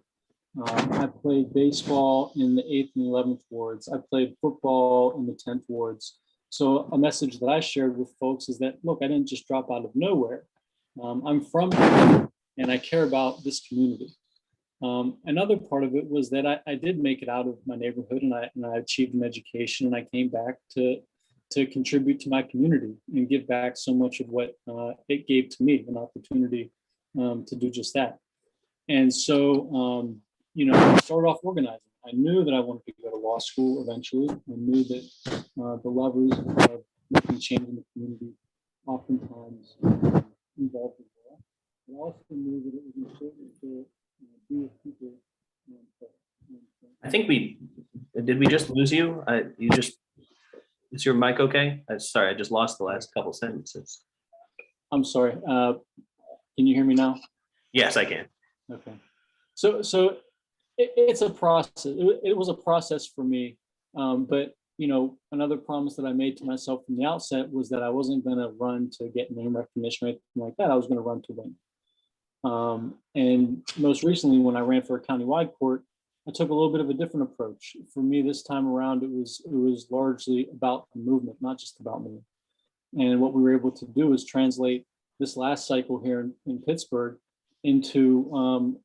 I played baseball in the 8th and 11th wards. I played football in the 10th wards. So a message that I shared with folks is that, look, I didn't just drop out of nowhere. I'm from here, and I care about this community. Another part of it was that I did make it out of my neighborhood, and I achieved an education, and I came back to contribute to my community and give back so much of what it gave to me, an opportunity to do just that. And so, I started off organizing. I knew that I wanted to go to law school eventually. I knew that the levers of making change in the community oftentimes involved in law. I also knew that it was important to be with people. I think did we just lose you? Is your mic okay? Sorry, I just lost the last couple sentences. I'm sorry. Can you hear me now? Yes, I can. Okay. So it's a process. It was a process for me. But another promise that I made to myself from the outset was that I wasn't going to run to get name recognition or anything like that. I was going to run to win. And most recently, when I ran for a countywide court, I took a little bit of a different approach. For me, this time around, it was largely about the movement, not just about me. And what we were able to do is translate this last cycle here in Pittsburgh into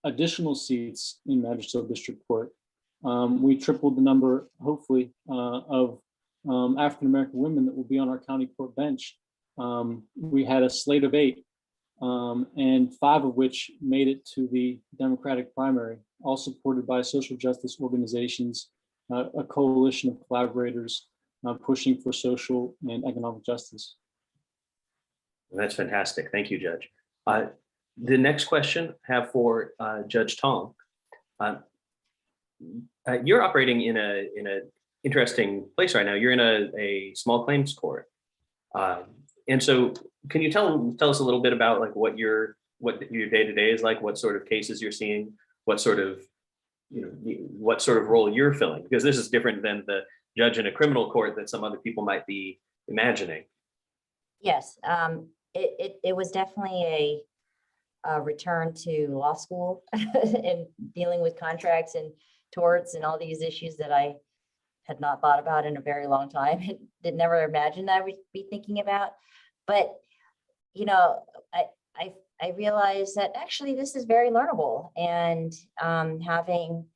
additional seats in Magistrate District Court. We tripled the number, hopefully, of African-American women that will be on our county court bench. We had a slate of 8, and 5 of which made it to the Democratic primary, all supported by social justice organizations, a coalition of collaborators pushing for social and economic justice. That's fantastic. Thank you, Judge. The next question I have for Judge Tong. You're operating in a interesting place right now. You're in a small claims court, and so can you tell us a little bit about like what your day-to-day is like? What sort of cases you're seeing? What sort of role you're filling? Because this is different than the judge in a criminal court that some other people might be imagining. Yes, it was definitely a return to law school and dealing with contracts and torts and all these issues that I had not thought about in a very long time. Did never imagine that I would be thinking about. But I realized that actually this is very learnable, and having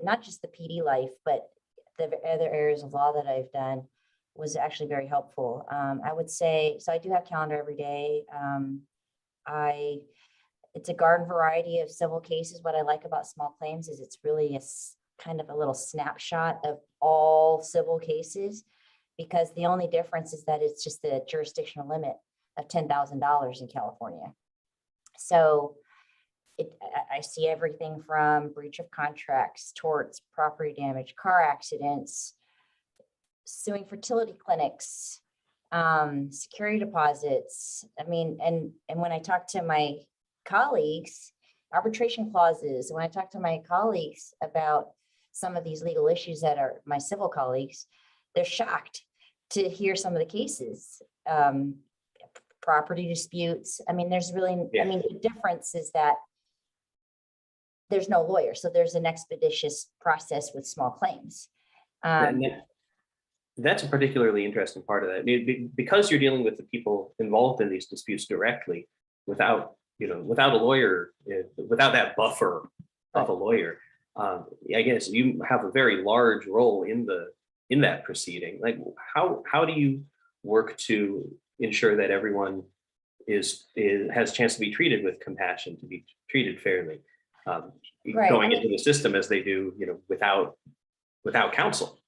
not just the PD life, but the other areas of law that I've done was actually very helpful. I would say, so I do have calendar every day. It's a garden variety of civil cases. What I like about small claims is it's really a kind of a little snapshot of all civil cases, because the only difference is that it's just the jurisdictional limit of $10,000 in California. So I see everything from breach of contracts, torts, property damage, car accidents, suing fertility clinics, security deposits. I mean, and when I talk to my colleagues, arbitration clauses, when I talk to my colleagues about some of these legal issues that are my civil colleagues, they're shocked to hear some of the cases. Property disputes. I mean, there's really, I mean, the difference is that there's no lawyer. So there's an expeditious process with small claims. That's a particularly interesting part of that. Because you're dealing with the people involved in these disputes directly without a lawyer, without that buffer of a lawyer. I guess you have a very large role in that proceeding. Like how do you work to ensure that everyone has a chance to be treated with compassion, to be treated fairly, going into the system as they do, without counsel?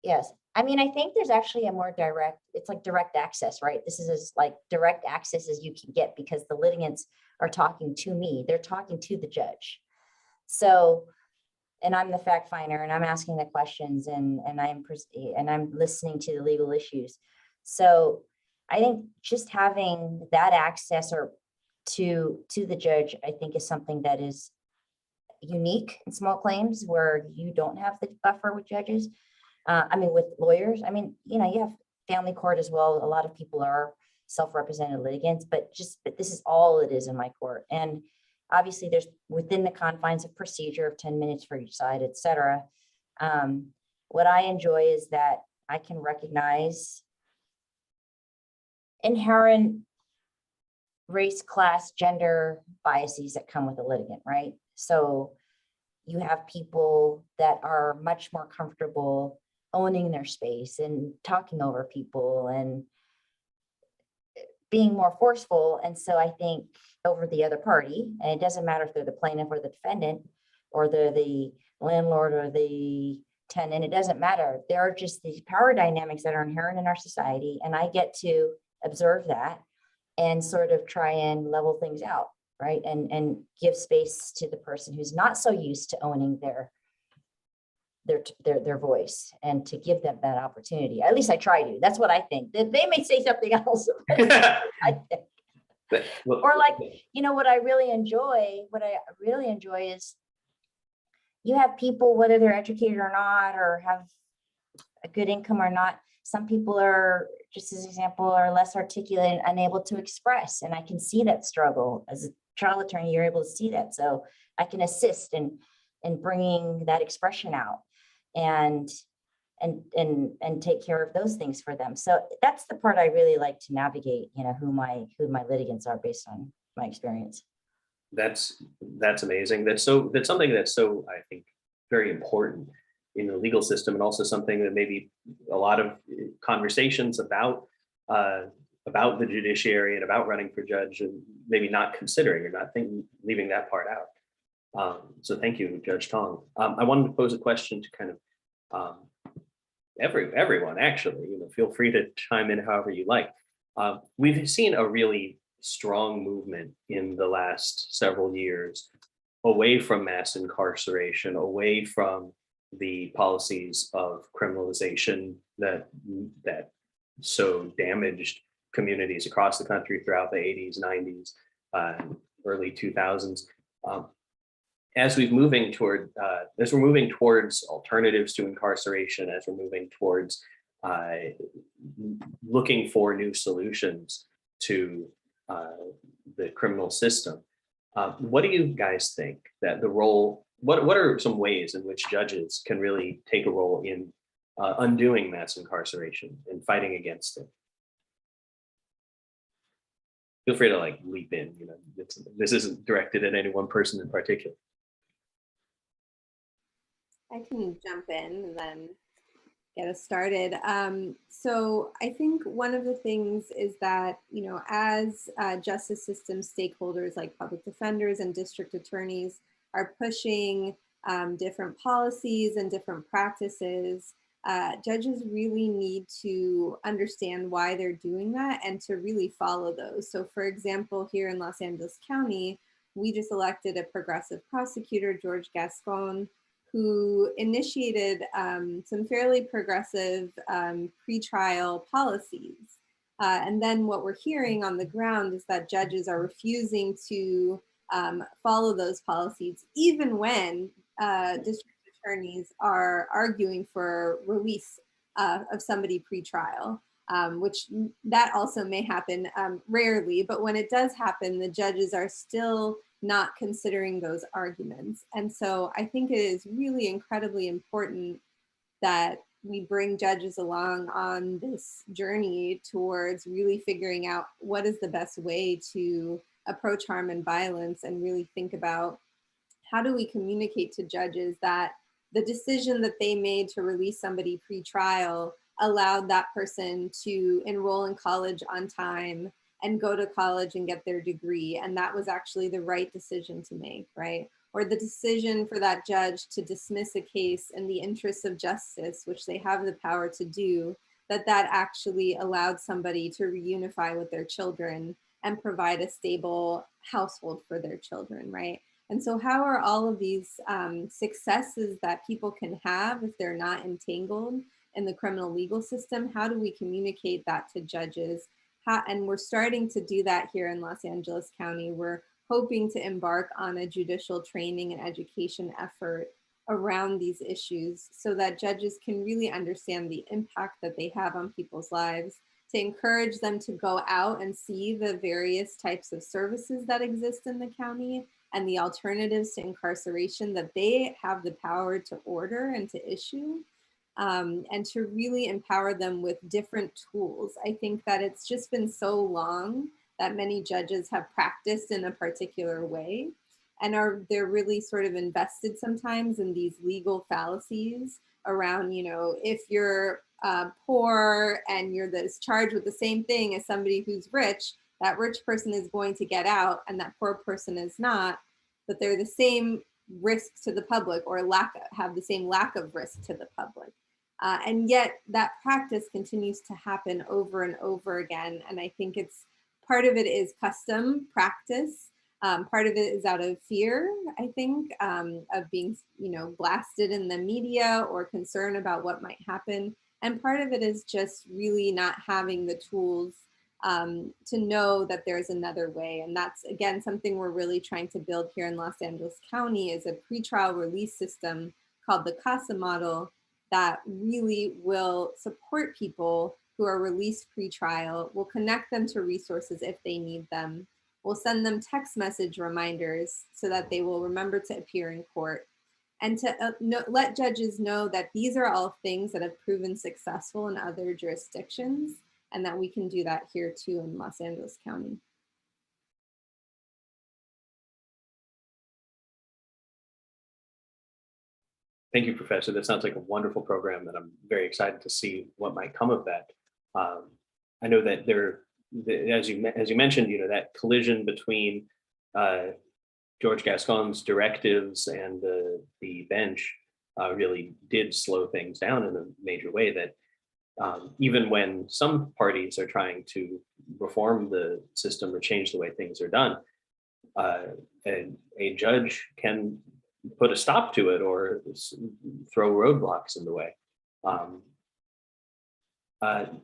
Yes. I mean, I think there's actually a more direct, it's like direct access, right? This is as like direct access as you can get because the litigants are talking to me. They're talking to the judge. So, and I'm the fact finder and I'm asking the questions and I'm listening to the legal issues. So I think just having that access to the judge, I think is something that is unique in small claims where you don't have the buffer with judges. I mean, with lawyers, I mean, you have family court as well. A lot of people are self-represented litigants, but this is all it is in my court. And obviously there's within the confines of procedure of 10 minutes for each side, et cetera. What I enjoy is that I can recognize inherent race, class, gender biases that come with a litigant, right? So you have people that are much more comfortable owning their space and talking over people and being more forceful. And so I think over the other party, and it doesn't matter if they're the plaintiff or the defendant, or they're the landlord or the tenant, it doesn't matter. There are just these power dynamics that are inherent in our society. And I get to observe that and sort of try and level things out, right? And give space to the person who's not so used to owning their voice and to give them that opportunity. At least I try to. That's what I think. They may say something else. Or like, what I really enjoy is you have people, whether they're educated or not, or have a good income or not. Some people are, just as an example, are less articulate and unable to express. And I can see that struggle. As a trial attorney, you're able to see that. So I can assist in bringing that expression out and take care of those things for them. So that's the part I really like to navigate, who my litigants are based on my experience. That's amazing. That's something that's so, I think, very important in the legal system, and also something that maybe a lot of conversations about the judiciary and about running for judge and maybe not considering or not thinking, leaving that part out. So thank you, Judge Tong. I wanted to pose a question to kind of everyone, actually. Feel free to chime in however you like. We've seen a really strong movement in the last several years away from mass incarceration, away from the policies of criminalization that so damaged communities across the country throughout the 80s, 90s, early 2000s. As we're moving towards alternatives to incarceration, as we're moving towards looking for new solutions to the criminal system, what do you guys think that the role? What are some ways in which judges can really take a role in undoing mass incarceration and fighting against it? Feel free to leap in. This isn't directed at any one person in particular. I can jump in and then get us started. So I think one of the things is that, as justice system stakeholders like public defenders and district attorneys are pushing different policies and different practices, judges really need to understand why they're doing that and to really follow those. So for example, here in Los Angeles County, we just elected a progressive prosecutor, George Gascon, who initiated some fairly progressive pretrial policies. And then what we're hearing on the ground is that judges are refusing to follow those policies, even when district attorneys are arguing for release of somebody pre-trial, which that also may happen rarely, but when it does happen, the judges are still not considering those arguments. And so I think it is really incredibly important that we bring judges along on this journey towards really figuring out what is the best way to approach harm and violence, and really think about how do we communicate to judges that the decision that they made to release somebody pre-trial allowed that person to enroll in college on time and go to college and get their degree. And that was actually the right decision to make, right? Or the decision for that judge to dismiss a case in the interests of justice, which they have the power to do, that actually allowed somebody to reunify with their children and provide a stable household for their children, right? And so how are all of these successes that people can have if they're not entangled in the criminal legal system, how do we communicate that to judges? And we're starting to do that here in Los Angeles County. We're hoping to embark on a judicial training and education effort around these issues so that judges can really understand the impact that they have on people's lives, to encourage them to go out and see the various types of services that exist in the county and the alternatives to incarceration that they have the power to order and to issue, and to really empower them with different tools. I think that it's just been so long that many judges have practiced in a particular way, and they're really sort of invested sometimes in these legal fallacies around, you know, if you're poor and you're charged with the same thing as somebody who's rich, that rich person is going to get out and that poor person is not, but they're the same risk to the public, or have the same lack of risk to the public. And yet that practice continues to happen over and over again. And I think part of it is custom practice. Part of it is out of fear, I think, of being, you know, blasted in the media or concern about what might happen. And part of it is just really not having the tools to know that there's another way. And that's, again, something we're really trying to build here in Los Angeles County, is a pretrial release system called the CASA model that really will support people who are released pretrial, will connect them to resources if they need them, will send them text message reminders so that they will remember to appear in court, and to let judges know that these are all things that have proven successful in other jurisdictions, and that we can do that here too in Los Angeles County. Thank you, Professor. That sounds like a wonderful program, and I'm very excited to see what might come of that. I know that as you mentioned, you know, that collision between George Gascon's directives and the bench really did slow things down in a major way. That even when some parties are trying to reform the system or change the way things are done, a judge can put a stop to it or throw roadblocks in the way.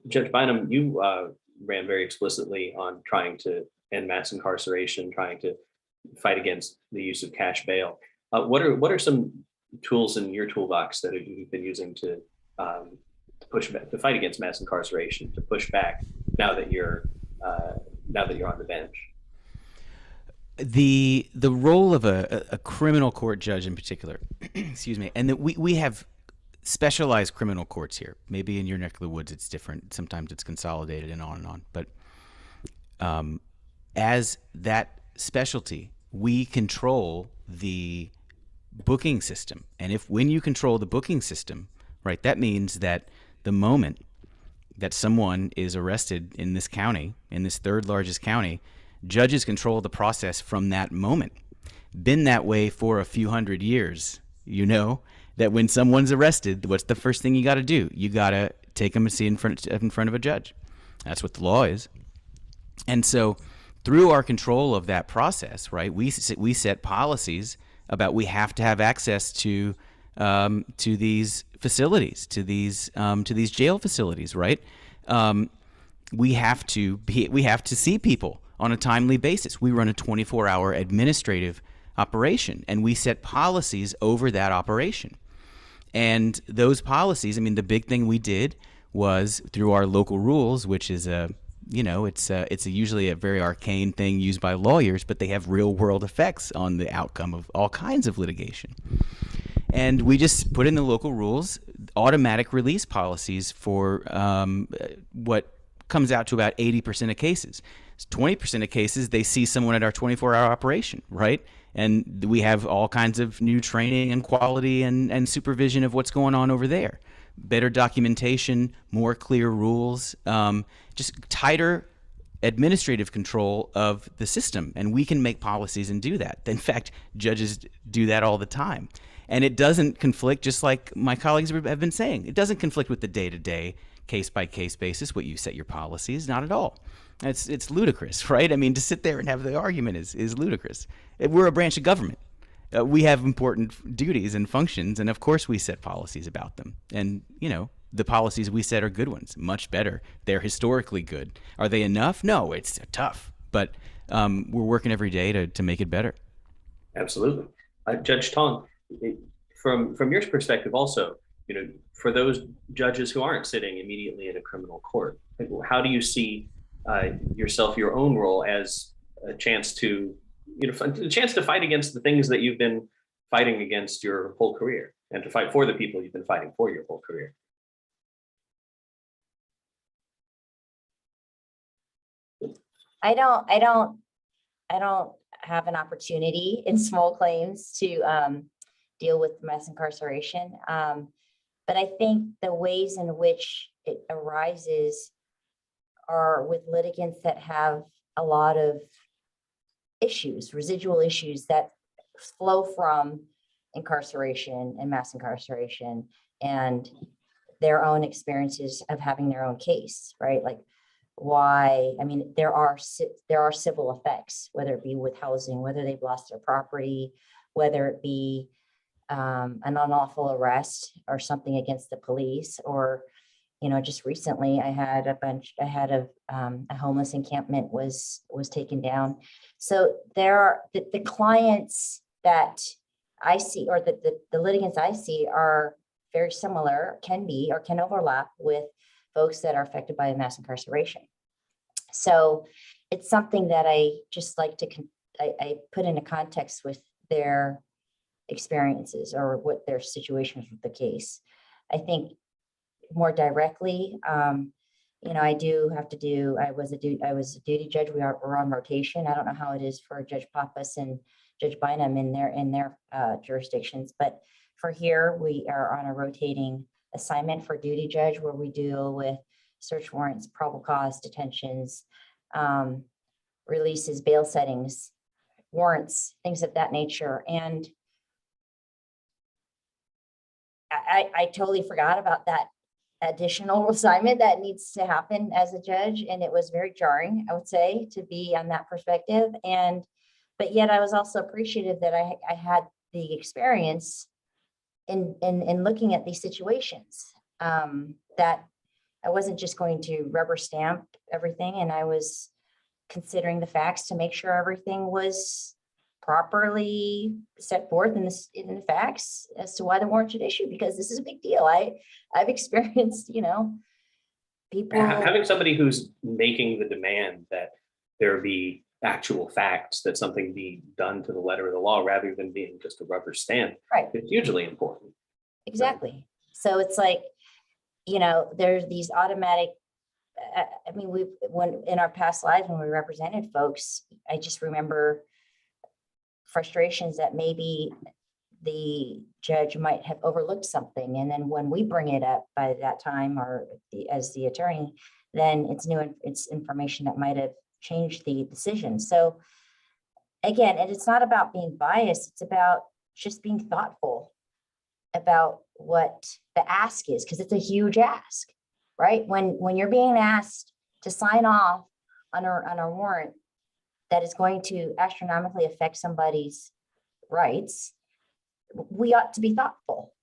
Judge Bynum, you ran very explicitly on trying to end mass incarceration, trying to fight against the use of cash bail. What are some tools in your toolbox that you've been using to push back, to fight against mass incarceration, to push back now that you're on the bench? The role of a criminal court judge in particular, excuse me, and that we have specialized criminal courts here. Maybe in your neck of the woods it's different. Sometimes it's consolidated and on and on. But as that specialty, we control the booking system. And when you control the booking system, right, that means that the moment that someone is arrested in this county, in this third largest county, judges control the process from that moment. Been that way for a few hundred years. You know that when someone's arrested, what's the first thing you got to do? You got to take them and see in front of a judge. That's what the law is. And so through our control of that process, right, we set policies about we have to have access to these facilities, to these jail facilities, right? we have to see people on a timely basis. We run a 24-hour administrative operation, and we set policies over that operation. And those policies, I mean, the big thing we did was through our local rules, which is usually a very arcane thing used by lawyers, but they have real world effects on the outcome of all kinds of litigation. And we just put in the local rules automatic release policies for what comes out to about 80% of cases. 20% of cases, they see someone at our 24-hour operation, right? And we have all kinds of new training and quality and supervision of what's going on over there. Better documentation, more clear rules, just tighter administrative control of the system. And we can make policies and do that. In fact, judges do that all the time. And it doesn't conflict, just like my colleagues have been saying, it doesn't conflict with the day-to-day, case-by-case basis, what you set your policies, not at all. It's ludicrous, right? I mean, to sit there and have the argument is ludicrous. We're a branch of government. We have important duties and functions, and of course we set policies about them. And, the policies we set are good ones, much better. They're historically good. Are they enough? No, it's tough. But we're working every day to make it better. Absolutely. Judge Tong, from your perspective also, for those judges who aren't sitting immediately in a criminal court, how do you see yourself, your own role as a chance to, fight against the things that you've been fighting against your whole career, and to fight for the people you've been fighting for your whole career? I don't have an opportunity in small claims to deal with mass incarceration. But I think the ways in which it arises are with litigants that have a lot of issues, residual issues that flow from incarceration and mass incarceration and their own experiences of having their own case, right? Like there are civil effects, whether it be with housing, whether they've lost their property, whether it be an unlawful arrest or something against the police, or just recently I had a homeless encampment was taken down. So there are the clients that I see, or the litigants I see, are very similar, can overlap with folks that are affected by mass incarceration. So it's something that I just like to I put into context with their experiences or what their situations with the case. I think more directly, I do have to do. I was a duty judge. We're on rotation. I don't know how it is for Judge Pappas and Judge Bynum in their jurisdictions, but for here we are on a rotating assignment for duty judge, where we deal with search warrants, probable cause detentions, releases, bail settings, warrants, things of that nature. And I totally forgot about that additional assignment that needs to happen as a judge. And it was very jarring, I would say, to be on that perspective. But yet I was also appreciative that I had the experience in looking at these situations, that I wasn't just going to rubber stamp everything. And I was considering the facts to make sure everything was properly set forth in the facts as to why the warrant should issue, because this is a big deal. I've experienced, people having somebody who's making the demand that there be actual facts, that something be done to the letter of the law rather than being just a rubber stamp. Right. It's hugely important. Exactly. Right. So it's like, there's these automatic, when in our past lives, when we represented folks, I just remember frustrations that maybe the judge might have overlooked something. And then when we bring it up by that time, or as the attorney, then it's information that might have changed the decision. So again, and it's not about being biased, it's about just being thoughtful about what the ask is, because it's a huge ask, right? When you're being asked to sign off on a warrant that is going to astronomically affect somebody's rights, we ought to be thoughtful.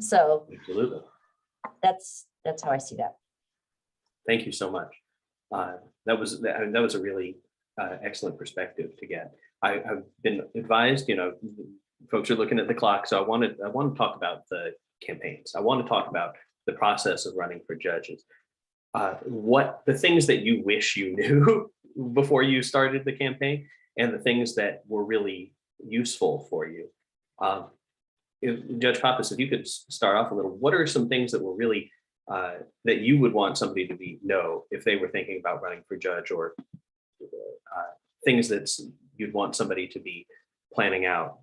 So absolutely, that's how I see that. Thank you so much. That was a really excellent perspective to get. I've been advised, folks are looking at the clock, so I want to talk about the campaigns. I want to talk about the process of running for judges. What the things that you wish you knew before you started the campaign, and the things that were really useful for you. Judge Pappas, if you could start off a little, what are some things that were really that you would want somebody to know if they were thinking about running for judge, or things that you'd want somebody to be planning out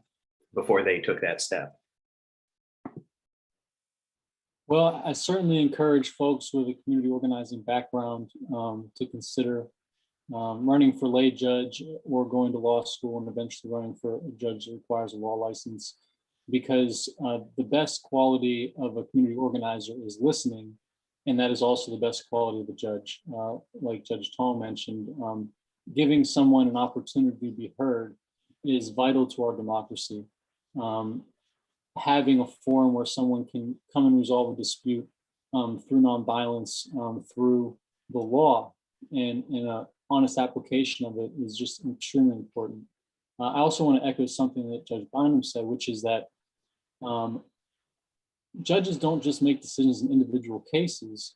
before they took that step? Well, I certainly encourage folks with a community organizing background to consider running for lay judge or going to law school and eventually running for a judge that requires a law license, because the best quality of a community organizer is listening, and that is also the best quality of a judge. Like Judge Tall mentioned, giving someone an opportunity to be heard is vital to our democracy. Having a forum where someone can come and resolve a dispute through nonviolence, through the law, and in an honest application of it is just extremely important. I also want to echo something that Judge Bynum said, which is that judges don't just make decisions in individual cases.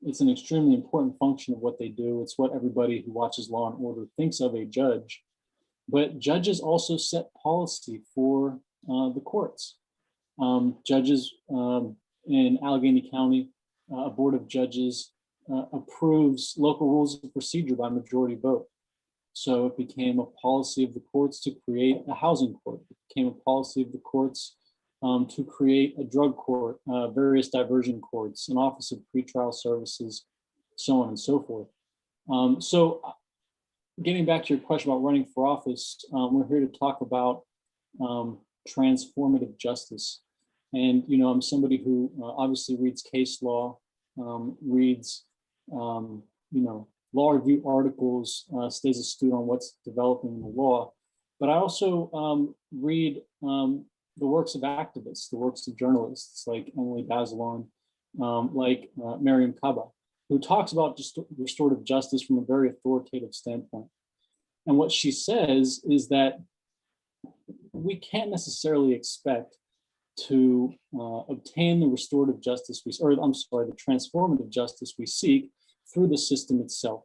It's an extremely important function of what they do. It's what everybody who watches Law and Order thinks of a judge. But judges also set policy for the courts. Judges in Allegheny County, a board of judges approves local rules of procedure by majority vote. So it became a policy of the courts to create a housing court. It became a policy of the courts to create a drug court, various diversion courts, an office of pretrial services, so on and so forth. So getting back to your question about running for office, we're here to talk about transformative justice. And, I'm somebody who obviously reads case law, reads, law review articles, stays astute on what's developing in the law. But I also read the works of activists, the works of journalists like Emily Bazelon, like Miriam Kaba, who talks about just restorative justice from a very authoritative standpoint. And what she says is that we can't necessarily expect to obtain the restorative justice the transformative justice we seek through the system itself.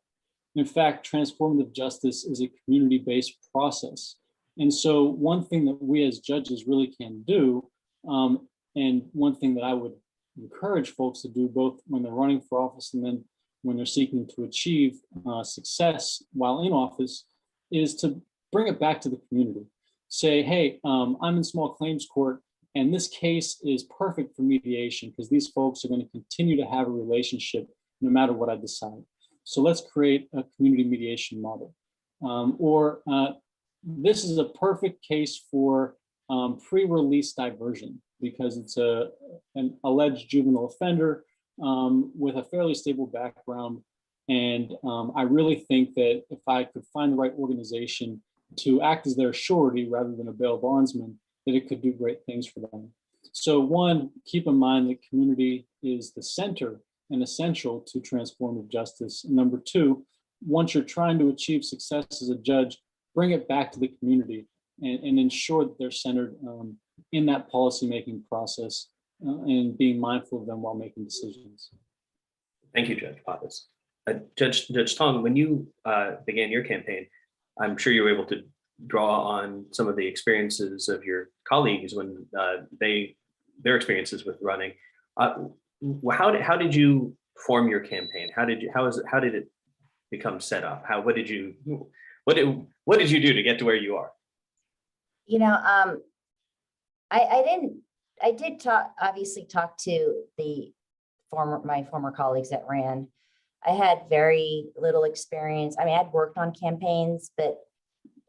In fact, transformative justice is a community-based process. And so one thing that we as judges really can do, and one thing that I would encourage folks to do both when they're running for office and then when they're seeking to achieve success while in office, is to bring it back to the community. Say, hey, I'm in small claims court, and this case is perfect for mediation because these folks are going to continue to have a relationship no matter what I decide. So let's create a community mediation model. Or this is a perfect case for pre-release diversion because it's an alleged juvenile offender with a fairly stable background. And I really think that if I could find the right organization to act as their surety rather than a bail bondsman, that it could do great things for them. So one, keep in mind that community is the center and essential to transformative justice. And number two, once you're trying to achieve success as a judge, bring it back to the community and ensure that they're centered in that policymaking process and being mindful of them while making decisions. Thank you, Judge Pappas. Judge Tong, when you began your campaign, I'm sure you were able to draw on some of the experiences of your colleagues when their experiences with running. How did you form your campaign? How did it become set up? What did you do to get to where you are? I did talk to my former colleagues that ran. I had very little experience. I mean, I'd worked on campaigns, but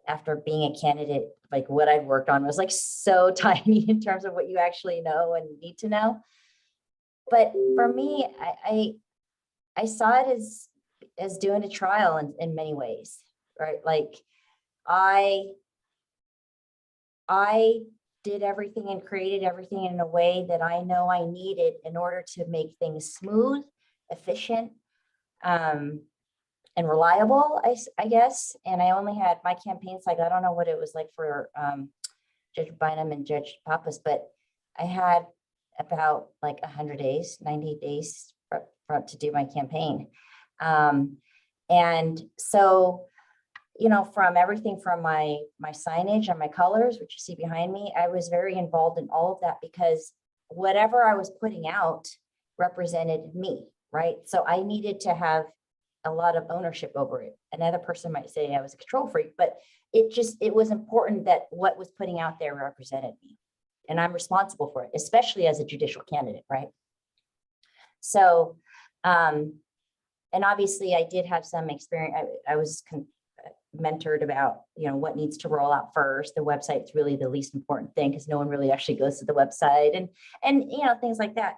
after being a candidate, like what I'd worked on was like so tiny in terms of what you actually know and need to know. But for me, I saw it as doing a trial in many ways, right? Like I did everything and created everything in a way that I know I needed in order to make things smooth, efficient, and reliable, I guess. And I only had my campaign cycle. I don't know what it was like for Judge Bynum and Judge Pappas, but I had about like 100 days, 90 days to do my campaign. And so, you know, from everything from my signage and my colors, which you see behind me, I was very involved in all of that because whatever I was putting out represented me, right? So I needed to have a lot of ownership over it. Another person might say I was a control freak, but it was important that what was putting out there represented me. And I'm responsible for it, especially as a judicial candidate, right? So, and obviously I did have some experience. I was mentored about, you know, what needs to roll out first. The website's really the least important thing because no one really actually goes to the website and you know, things like that.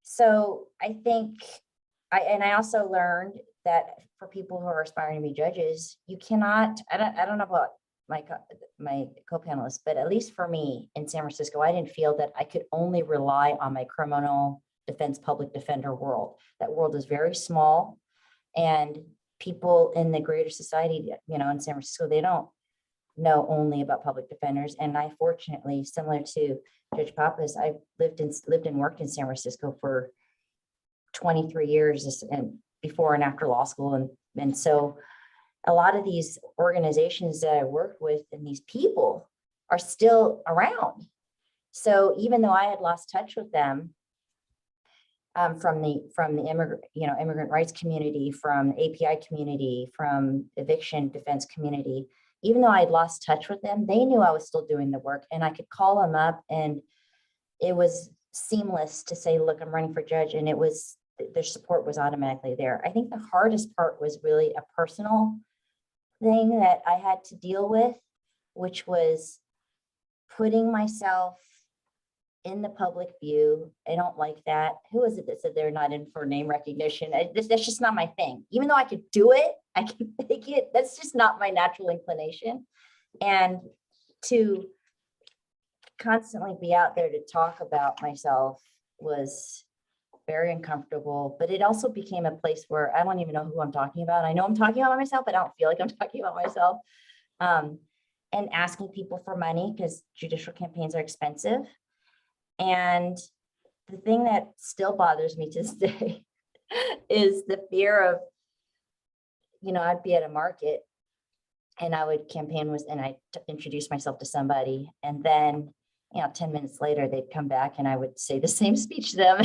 So I think I also learned that for people who are aspiring to be judges, you cannot, I don't know about my co-panelists, but at least for me in San Francisco, I didn't feel that I could only rely on my criminal defense public defender world. That world is very small, and people in the greater society, you know, in San Francisco, they don't know only about public defenders. And I fortunately, similar to Judge Pappas, I lived and worked in San Francisco for 23 years and before and after law school. And so a lot of these organizations that I worked with and these people are still around. So even though I had lost touch with them, from the immigrant rights community, from the API community, from eviction defense community, even though I had lost touch with them, they knew I was still doing the work, and I could call them up, and it was seamless to say, look, I'm running for judge, and their support was automatically there. I think the hardest part was really a personal thing that I had to deal with, which was putting myself in the public view. I don't like that. Who is it that said they're not in for name recognition? That's just not my thing. Even though I could do it, I can make it. That's just not my natural inclination. And to constantly be out there to talk about myself was very uncomfortable, but it also became a place where I don't even know who I'm talking about. I know I'm talking about myself, but I don't feel like I'm talking about myself. And asking people for money because judicial campaigns are expensive. And the thing that still bothers me to this day is the fear of, you know, I'd be at a market and I would campaign and I'd introduce myself to somebody, and then, you know, 10 minutes later, they'd come back and I would say the same speech to them.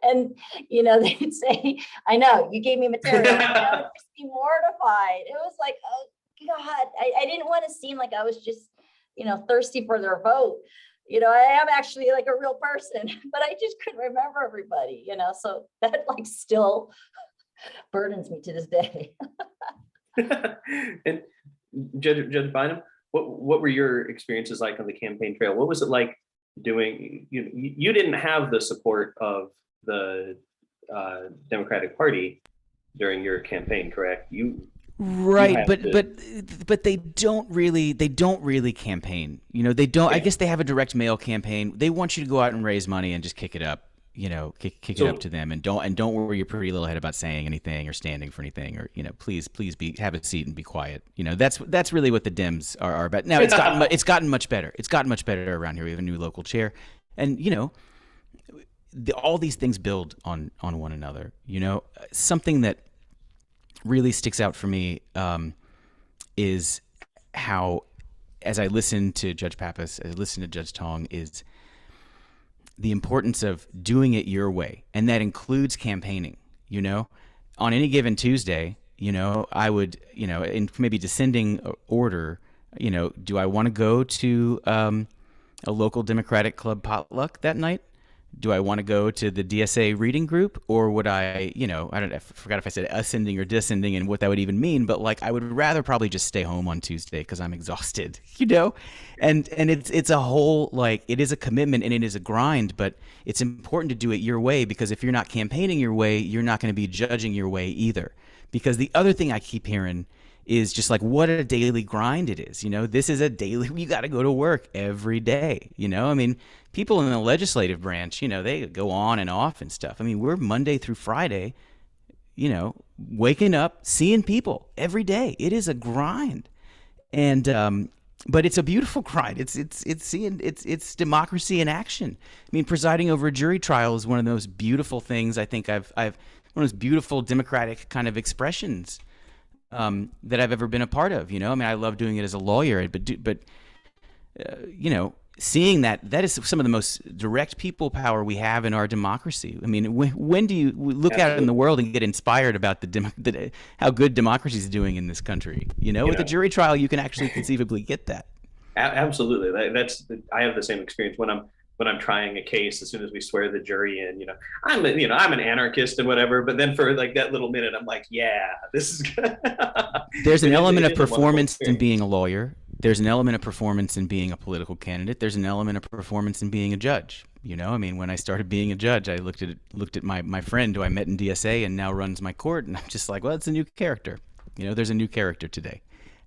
And, you know, they'd say, I know you gave me material. I would just be mortified. It was like, oh God, I didn't want to seem like I was just, you know, thirsty for their vote. You know, I am actually like a real person, but I just couldn't remember everybody, you know, so that like still burdens me to this day. And Judge Bynum, what were your experiences like on the campaign trail? What was it like doing? You didn't have the support of the Democratic Party during your campaign, correct? Right, but they don't really campaign. You know, they don't. Okay. I guess they have a direct mail campaign. They want you to go out and raise money and just kick it up. You know, kick it up to them, and don't worry your pretty little head about saying anything or standing for anything, or, you know, please have a seat and be quiet. You know, that's really what the Dems are about. Now it's gotten much better. It's gotten much better around here. We have a new local chair, and, you know, all these things build on one another. You know, something that really sticks out for me is how, as I listen to Judge Pappas, as I listen to Judge Tong, is the importance of doing it your way. And that includes campaigning. You know, on any given Tuesday, you know, I would, you know, in maybe descending order, you know, do I want to go to a local Democratic Club potluck that night? Do I want to go to the DSA reading group, or would I, you know, I forgot if I said ascending or descending and what that would even mean, but like I would rather probably just stay home on Tuesday because I'm exhausted, you know? And it's a whole, like, it is a commitment and it is a grind, but it's important to do it your way, because if you're not campaigning your way, you're not going to be judging your way either. Because the other thing I keep hearing is just like what a daily grind it is. You know, this is a daily, you got to go to work every day. You know, I mean, people in the legislative branch, you know, they go on and off and stuff. I mean, we're Monday through Friday waking up, seeing people every day. It is a grind. And but it's a beautiful grind. It's democracy in action. I mean, presiding over a jury trial is one of those beautiful things. I think I've one of those beautiful democratic kind of expressions that I've ever been a part of. I mean, I love doing it as a lawyer, but seeing that is some of the most direct people power we have in our democracy. I mean, when do you look out in the world and get inspired about how good democracy is doing in this country? With a jury trial, you can actually conceivably get that. Absolutely. I have the same experience when I'm trying a case. As soon as we swear the jury in, I'm an anarchist and whatever. But then for like that little minute, I'm like, yeah, this is good. There's an element of performance in being a lawyer. There's an element of performance in being a political candidate. There's an element of performance in being a judge. I mean, when I started being a judge, I looked at my friend who I met in DSA and now runs my court, and I'm just like, well, it's a new character. There's a new character today.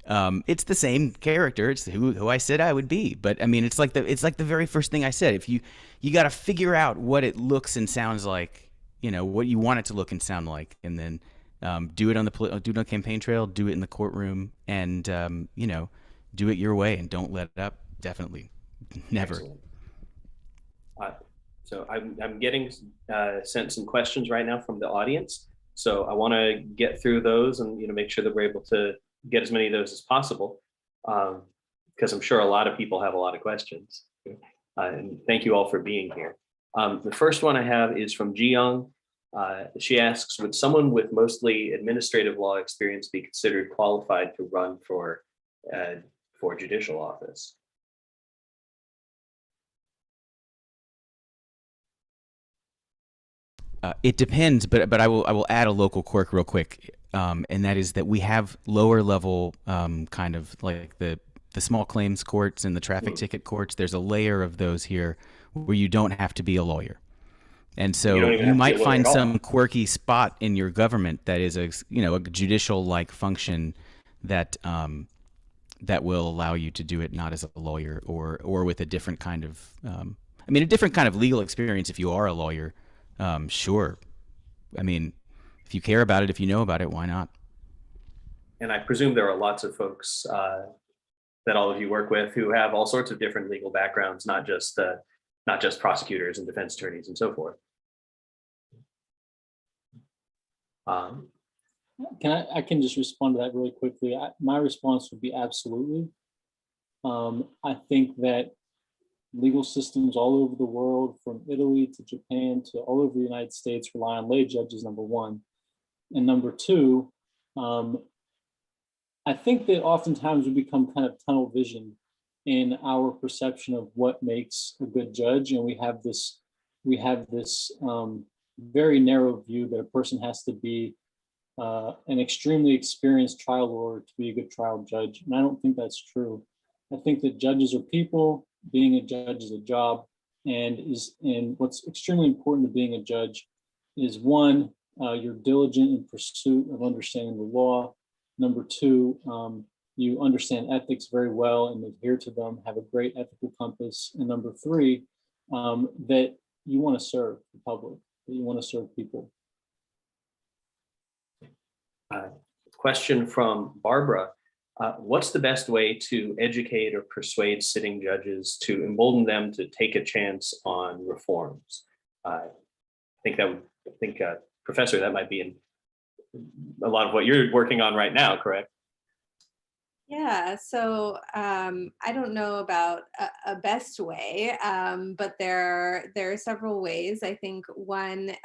It's the same character. It's who I said I would be. But I mean, it's like the very first thing I said. If you got to figure out what it looks and sounds like, what you want it to look and sound like, and then do it on the campaign trail, do it in the courtroom, and do it your way and don't let it up. Definitely. Never. So I'm getting sent some questions right now from the audience. So I want to get through those and make sure that we're able to get as many of those as possible, because I'm sure a lot of people have a lot of questions. And thank you all for being here. The first one I have is from Ji Young. She asks, would someone with mostly administrative law experience be considered qualified to run for judicial office? It depends, but I will add a local quirk real quick, and that is that we have lower level kind of like the small claims courts and the traffic ticket courts. There's a layer of those here where you don't have to be a lawyer. And so you might find some quirky spot in your government that is a judicial like function that that will allow you to do it not as a lawyer or with a different kind of a different kind of legal experience if you are a lawyer. Sure. I mean, if you care about it, if you know about it, why not? And I presume there are lots of folks that all of you work with who have all sorts of different legal backgrounds, not just prosecutors and defense attorneys and so forth. I can just respond to that really quickly. My response would be absolutely. I think that legal systems all over the world, from Italy to Japan to all over the United States, rely on lay judges, number one. And number two, I think that oftentimes we become kind of tunnel vision in our perception of what makes a good judge. And we have this very narrow view that a person has to be an extremely experienced trial lawyer to be a good trial judge. And I don't think that's true. I think that judges are people, being a judge is a job, and what's extremely important to being a judge is one, you're diligent in pursuit of understanding the law. Number two, you understand ethics very well and adhere to them, have a great ethical compass. And number three, that you want to serve the public, that you want to serve people. Question from Barbara. What's the best way to educate or persuade sitting judges to embolden them to take a chance on reforms? I think Professor, that might be in a lot of what you're working on right now, correct? Yeah, so I don't know about a best way, but there are several ways. I think one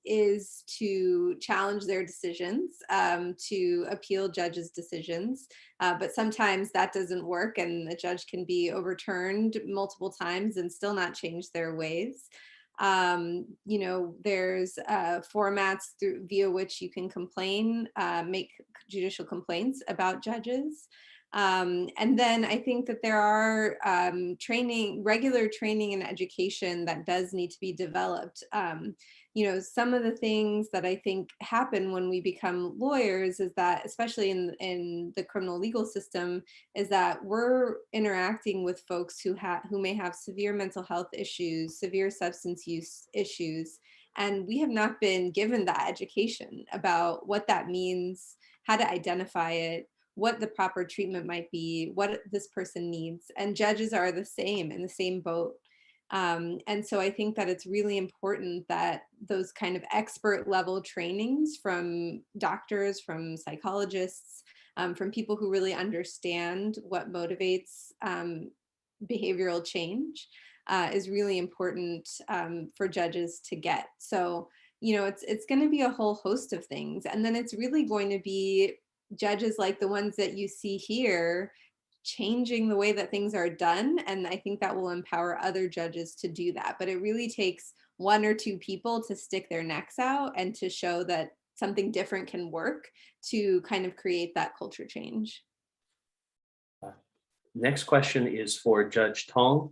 is to challenge their decisions, to appeal judges' decisions, but sometimes that doesn't work and the judge can be overturned multiple times and still not change their ways. There's formats via which you can complain, make judicial complaints about judges. And then I think that there are regular training and education that does need to be developed. Some of the things that I think happen when we become lawyers is that, especially in the criminal legal system, is that we're interacting with folks who may have severe mental health issues, severe substance use issues, And we have not been given that education about what that means, how to identify it, what the proper treatment might be, what this person needs. And judges are the same, in the same boat. And so I think that it's really important that those kind of expert level trainings from doctors, from psychologists, from people who really understand what motivates behavioral change is really important for judges to get. So, it's going to be a whole host of things. And then it's really going to be judges like the ones that you see here changing the way that things are done. And I think that will empower other judges to do that. But it really takes one or two people to stick their necks out and to show that something different can work to kind of create that culture change. Next question is for Judge Tong.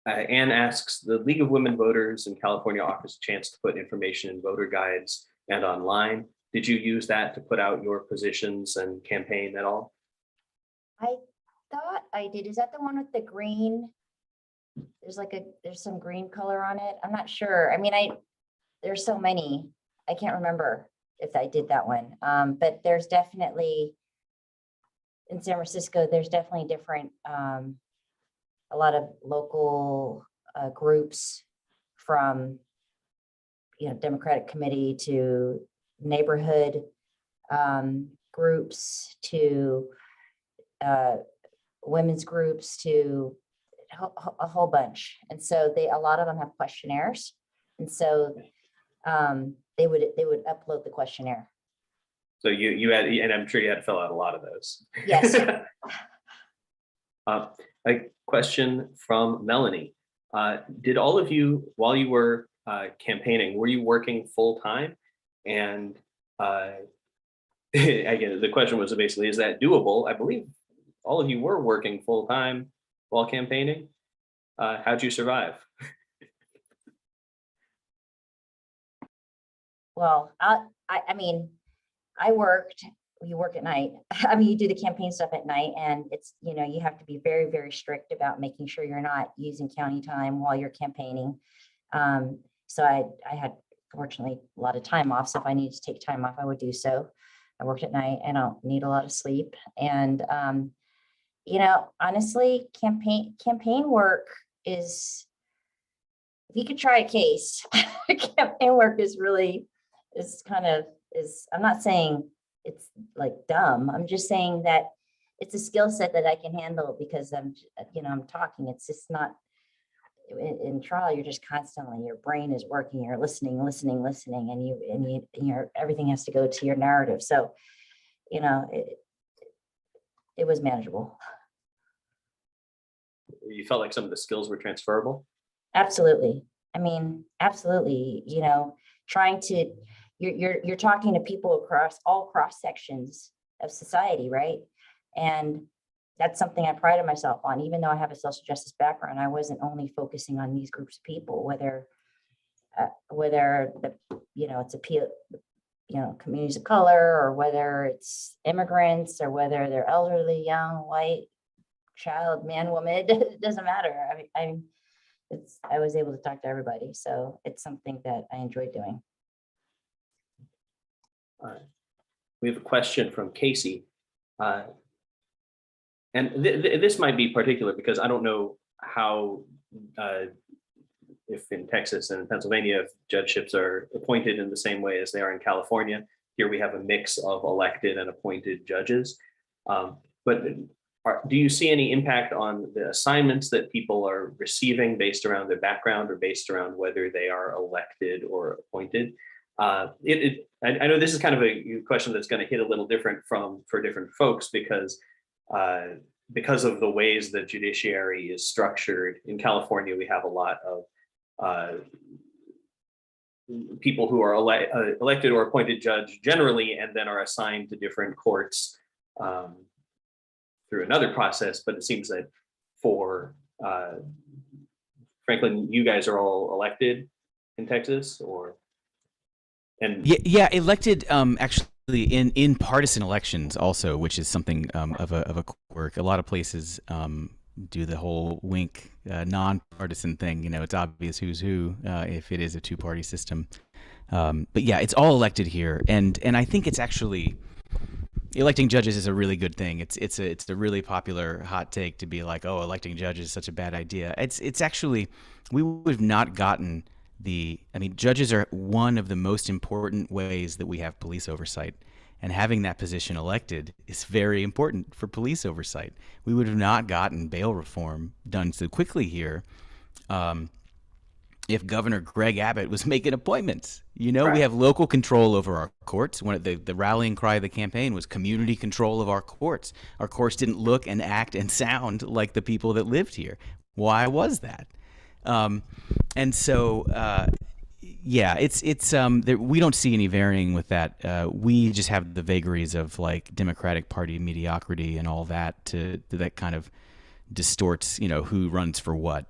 Anne asks, the League of Women Voters in California offers a chance to put information in voter guides and online. Did you use that to put out your positions and campaign at all? I thought I did. Is that the one with the green? There's some green color on it. I'm not sure. I mean, there's so many. I can't remember if I did that one. But there's definitely, in San Francisco, there's definitely different, a lot of local groups from, Democratic Committee to neighborhood groups to women's groups to a whole bunch. And so a lot of them have questionnaires. And so they would upload the questionnaire. So you had, and I'm sure you had to fill out a lot of those. Yes. A question from Melanie. Did all of you, while you were campaigning, were you working full time? And again, the question was basically, is that doable? I believe all of you were working full time while campaigning. How'd you survive? Well, I mean, you work at night. I mean, you do the campaign stuff at night, and it's, you have to be very, very strict about making sure you're not using county time while you're campaigning. So I had, fortunately, a lot of time off. So if I needed to take time off, I would do so. I worked at night and I don't need a lot of sleep. And, honestly, campaign work is, if you could try a case, campaign work is I'm not saying it's like dumb. I'm just saying that it's a skill set that I can handle because I'm talking. It's just not in trial. You're just constantly, your brain is working. You're listening, and you're everything has to go to your narrative. So, it was manageable. You felt like some of the skills were transferable? Absolutely. I mean, absolutely. You're talking to people across all cross sections of society, right? And that's something I prided myself on. Even though I have a social justice background, I wasn't only focusing on these groups of people, whether it's communities of color, or whether it's immigrants, or whether they're elderly, young, white, child, man, woman. It doesn't matter. I was able to talk to everybody, so it's something that I enjoyed doing. All right. We have a question from Casey. And this might be particular because I don't know how, if in Texas and in Pennsylvania, if judgeships are appointed in the same way as they are in California. Here we have a mix of elected and appointed judges. But do you see any impact on the assignments that people are receiving based around their background or based around whether they are elected or appointed? I know this is kind of a question that's going to hit a little different for different folks because of the ways the judiciary is structured. In California, we have a lot of people who are elected or appointed judge generally, and then are assigned to different courts through another process. But it seems that for Franklin, you guys are all elected in Texas, or? And yeah, elected actually in partisan elections also, which is something of a quirk. A lot of places do the whole wink nonpartisan thing. You know, it's obvious who's who if it is a two-party system. But yeah, it's all elected here, and I think it's actually electing judges is a really good thing. It's a really popular hot take to be like, oh, electing judges is such a bad idea. It's actually, we would have not gotten I mean, judges are one of the most important ways that we have police oversight. And having that position elected is very important for police oversight. We would have not gotten bail reform done so quickly here if Governor Greg Abbott was making appointments. You know, Right. we have local control over our courts. One of the rallying cry of the campaign was community control of our courts. Our courts didn't look and act and sound like the people that lived here. Why was that? And so, yeah, we don't see any varying with that. We just have the vagaries of like Democratic Party mediocrity and all that that kind of distorts, you know, who runs for what.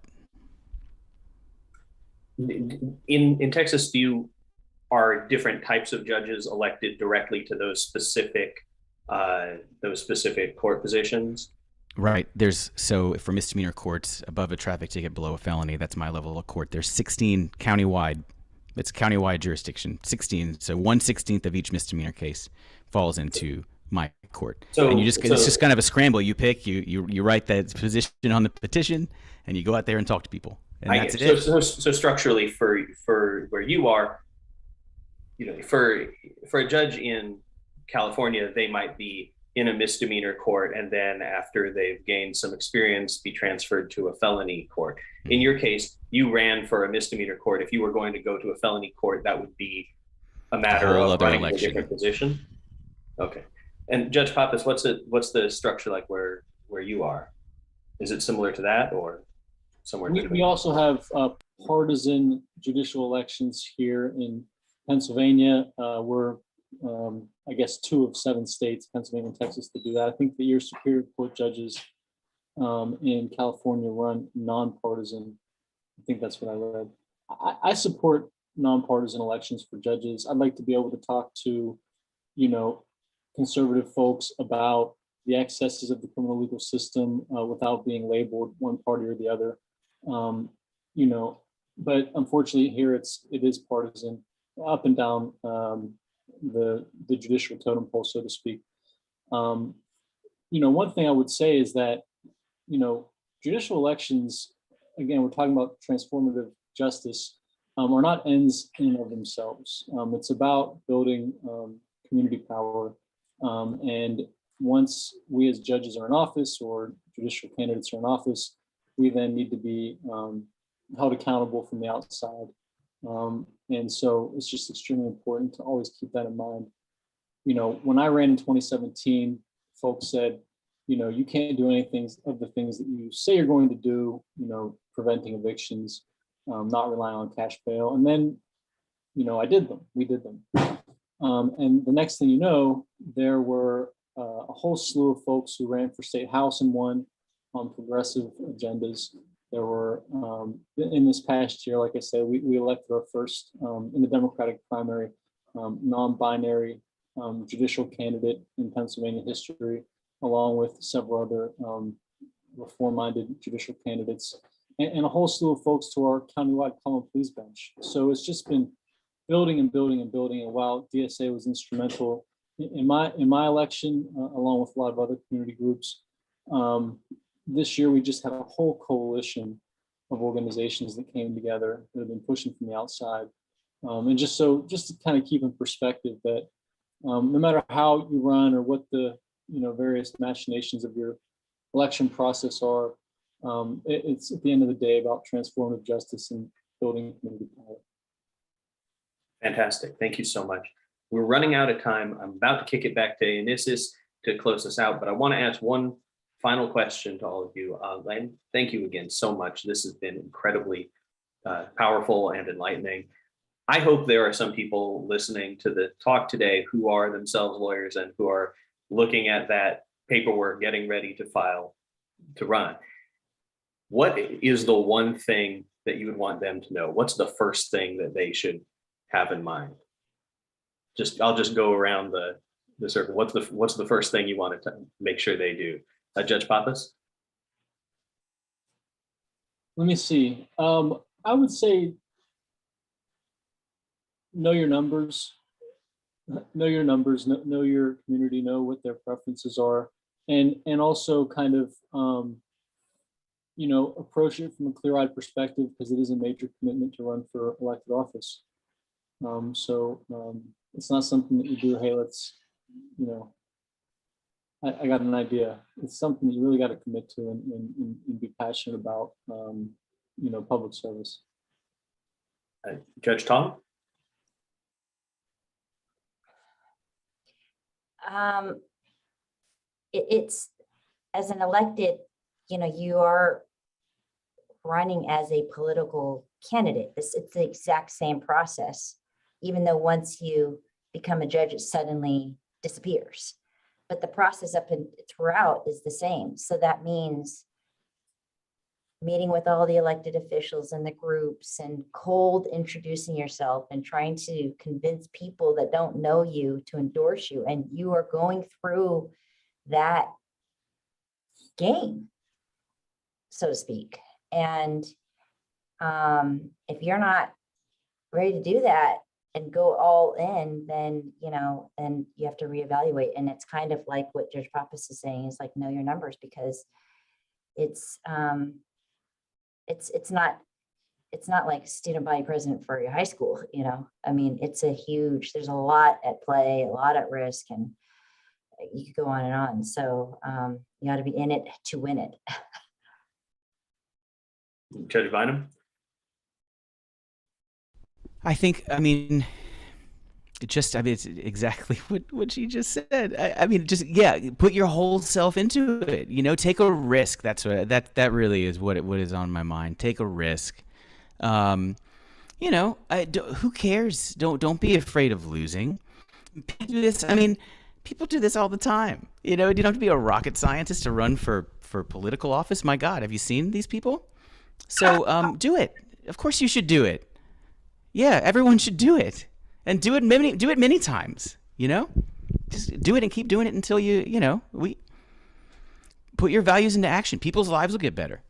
In Texas, are different types of judges elected directly to those specific court positions? Right. So for misdemeanor courts, above a traffic ticket, below a felony, that's my level of court. There's 16 countywide. It's countywide jurisdiction. 16. So 1/16 of each misdemeanor case falls into my court. So, and it's just kind of a scramble. You pick, you write that position on the petition, and you go out there and talk to people. And that's it. So structurally, for where you are, you know, for a judge in California, they might be in a misdemeanor court, and then after they've gained some experience, be transferred to a felony court. In your case, you ran for a misdemeanor court. If you were going to go to a felony court, that would be a matter of running for a different position. Okay. And Judge Pappas, what's the structure like where you are? Is it similar to that or somewhere different? We also have partisan judicial elections here in Pennsylvania. We're I guess 2 of 7 states, Pennsylvania and Texas, to do that. I think your Superior Court judges in California run nonpartisan. I think that's what I read. I support nonpartisan elections for judges. I'd like to be able to talk to, you know, conservative folks about the excesses of the criminal legal system without being labeled one party or the other. You know, but unfortunately here it is partisan up and down the judicial totem pole, so to speak. You know, one thing I would say is that, you know, judicial elections, again, we're talking about transformative justice, are not ends in and of themselves. It's about building community power. And once we as judges are in office or judicial candidates are in office, we then need to be held accountable from the outside. And so it's just extremely important to always keep that in mind. You know, when I ran in 2017, folks said, you know, you can't do anything of the things that you say you're going to do, you know, preventing evictions, not relying on cash bail. And then, you know, we did them. And the next thing you know, there were a whole slew of folks who ran for state house and won on progressive agendas. There were, in this past year, like I said, we elected our first, in the Democratic primary, non-binary judicial candidate in Pennsylvania history, along with several other reform-minded judicial candidates, and a whole slew of folks to our countywide common pleas bench. So it's just been building and building and building. And while DSA was instrumental in my election, along with a lot of other community groups, this year we just had a whole coalition of organizations that came together that have been pushing from the outside. And just to kind of keep in perspective that no matter how you run or what the various machinations of your election process are, it's at the end of the day about transformative justice and building community power. Fantastic. Thank you so much. We're running out of time. I'm about to kick it back to Anisis to close us out, but I want to ask one final question to all of you. And thank you again so much. This has been incredibly powerful and enlightening. I hope there are some people listening to the talk today who are themselves lawyers and who are looking at that paperwork, getting ready to file, to run. What is the one thing that you would want them to know? What's the first thing that they should have in mind? I'll just go around the circle. What's the first thing you wanted to make sure they do? Judge Pappas? Let me see. I would say know your numbers, know your numbers, know your community, know what their preferences are, and also kind of approach it from a clear-eyed perspective, because it is a major commitment to run for elected office. So it's not something that you do, hey, let's, I got an idea. It's something that you really got to commit to and be passionate about, public service. Judge Tom? It's, as an elected, you are running as a political candidate. It's the exact same process, even though once you become a judge, it suddenly disappears. But the process up and throughout is the same. So that means meeting with all the elected officials and the groups and cold introducing yourself and trying to convince people that don't know you to endorse you. And you are going through that game, so to speak. And if you're not ready to do that and go all in, then, then you have to reevaluate. And it's kind of like what Judge Pappas is saying, is like, know your numbers, because it's not like student body president for your high school, I mean, there's a lot at play, a lot at risk, and you could go on and on. So you got to be in it to win it. Judge Bynum? It's exactly what she just said. Put your whole self into it. Take a risk. That's that really is what is on my mind. Take a risk. Who cares? Don't be afraid of losing. People do this. People do this all the time. You don't have to be a rocket scientist to run for political office. My God, have you seen these people? So do it. Of course you should do it. Yeah, everyone should do it. And do it many times, just do it and keep doing it until we put your values into action. People's lives will get better.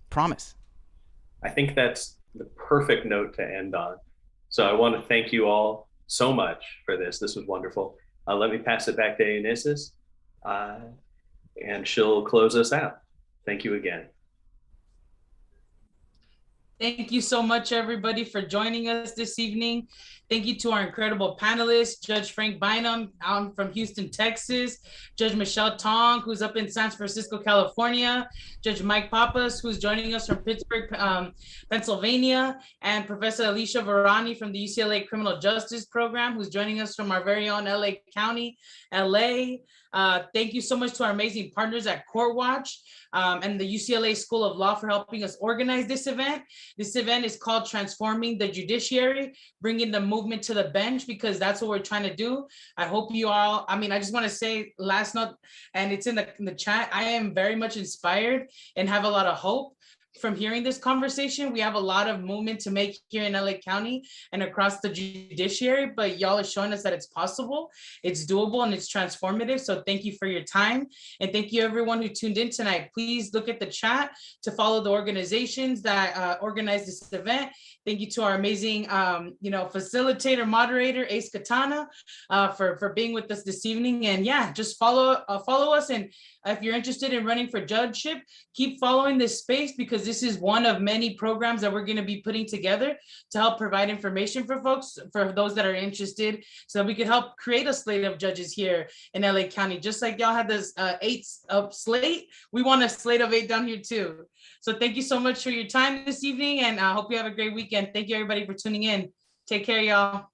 Promise. I think that's the perfect note to end on. So I want to thank you all so much for this. This was wonderful. Let me pass it back to Eunices, and she'll close us out. Thank you again. Thank you so much, everybody, for joining us this evening. Thank you to our incredible panelists, Judge Frank Bynum from Houston, Texas, Judge Michelle Tong, who's up in San Francisco, California, Judge Mike Pappas, who's joining us from Pittsburgh, Pennsylvania, and Professor Alicia Varani from the UCLA Criminal Justice Program, who's joining us from our very own LA County, LA. Thank you so much to our amazing partners at Court Watch and the UCLA School of Law for helping us organize this event. This event is called Transforming the Judiciary, bringing the movement to the bench, because that's what we're trying to do. I hope you all, I just want to say last note, and it's in the chat, I am very much inspired and have a lot of hope from hearing this conversation. We have a lot of movement to make here in LA County and across the judiciary, but y'all are showing us that it's possible, it's doable, and it's transformative. So thank you for your time. And thank you everyone who tuned in tonight. Please look at the chat to follow the organizations that organized this event. Thank you to our amazing, facilitator, moderator, Ace Katana, for being with us this evening. And yeah, just follow us. And if you're interested in running for judgeship, keep following this space, because this is one of many programs that we're going to be putting together to help provide information for folks, for those that are interested, so that we could help create a slate of judges here in LA County. Just like y'all had this 8 slate, we want a slate of 8 down here too. So thank you so much for your time this evening, and I hope you have a great weekend. Thank you everybody for tuning in. Take care, y'all.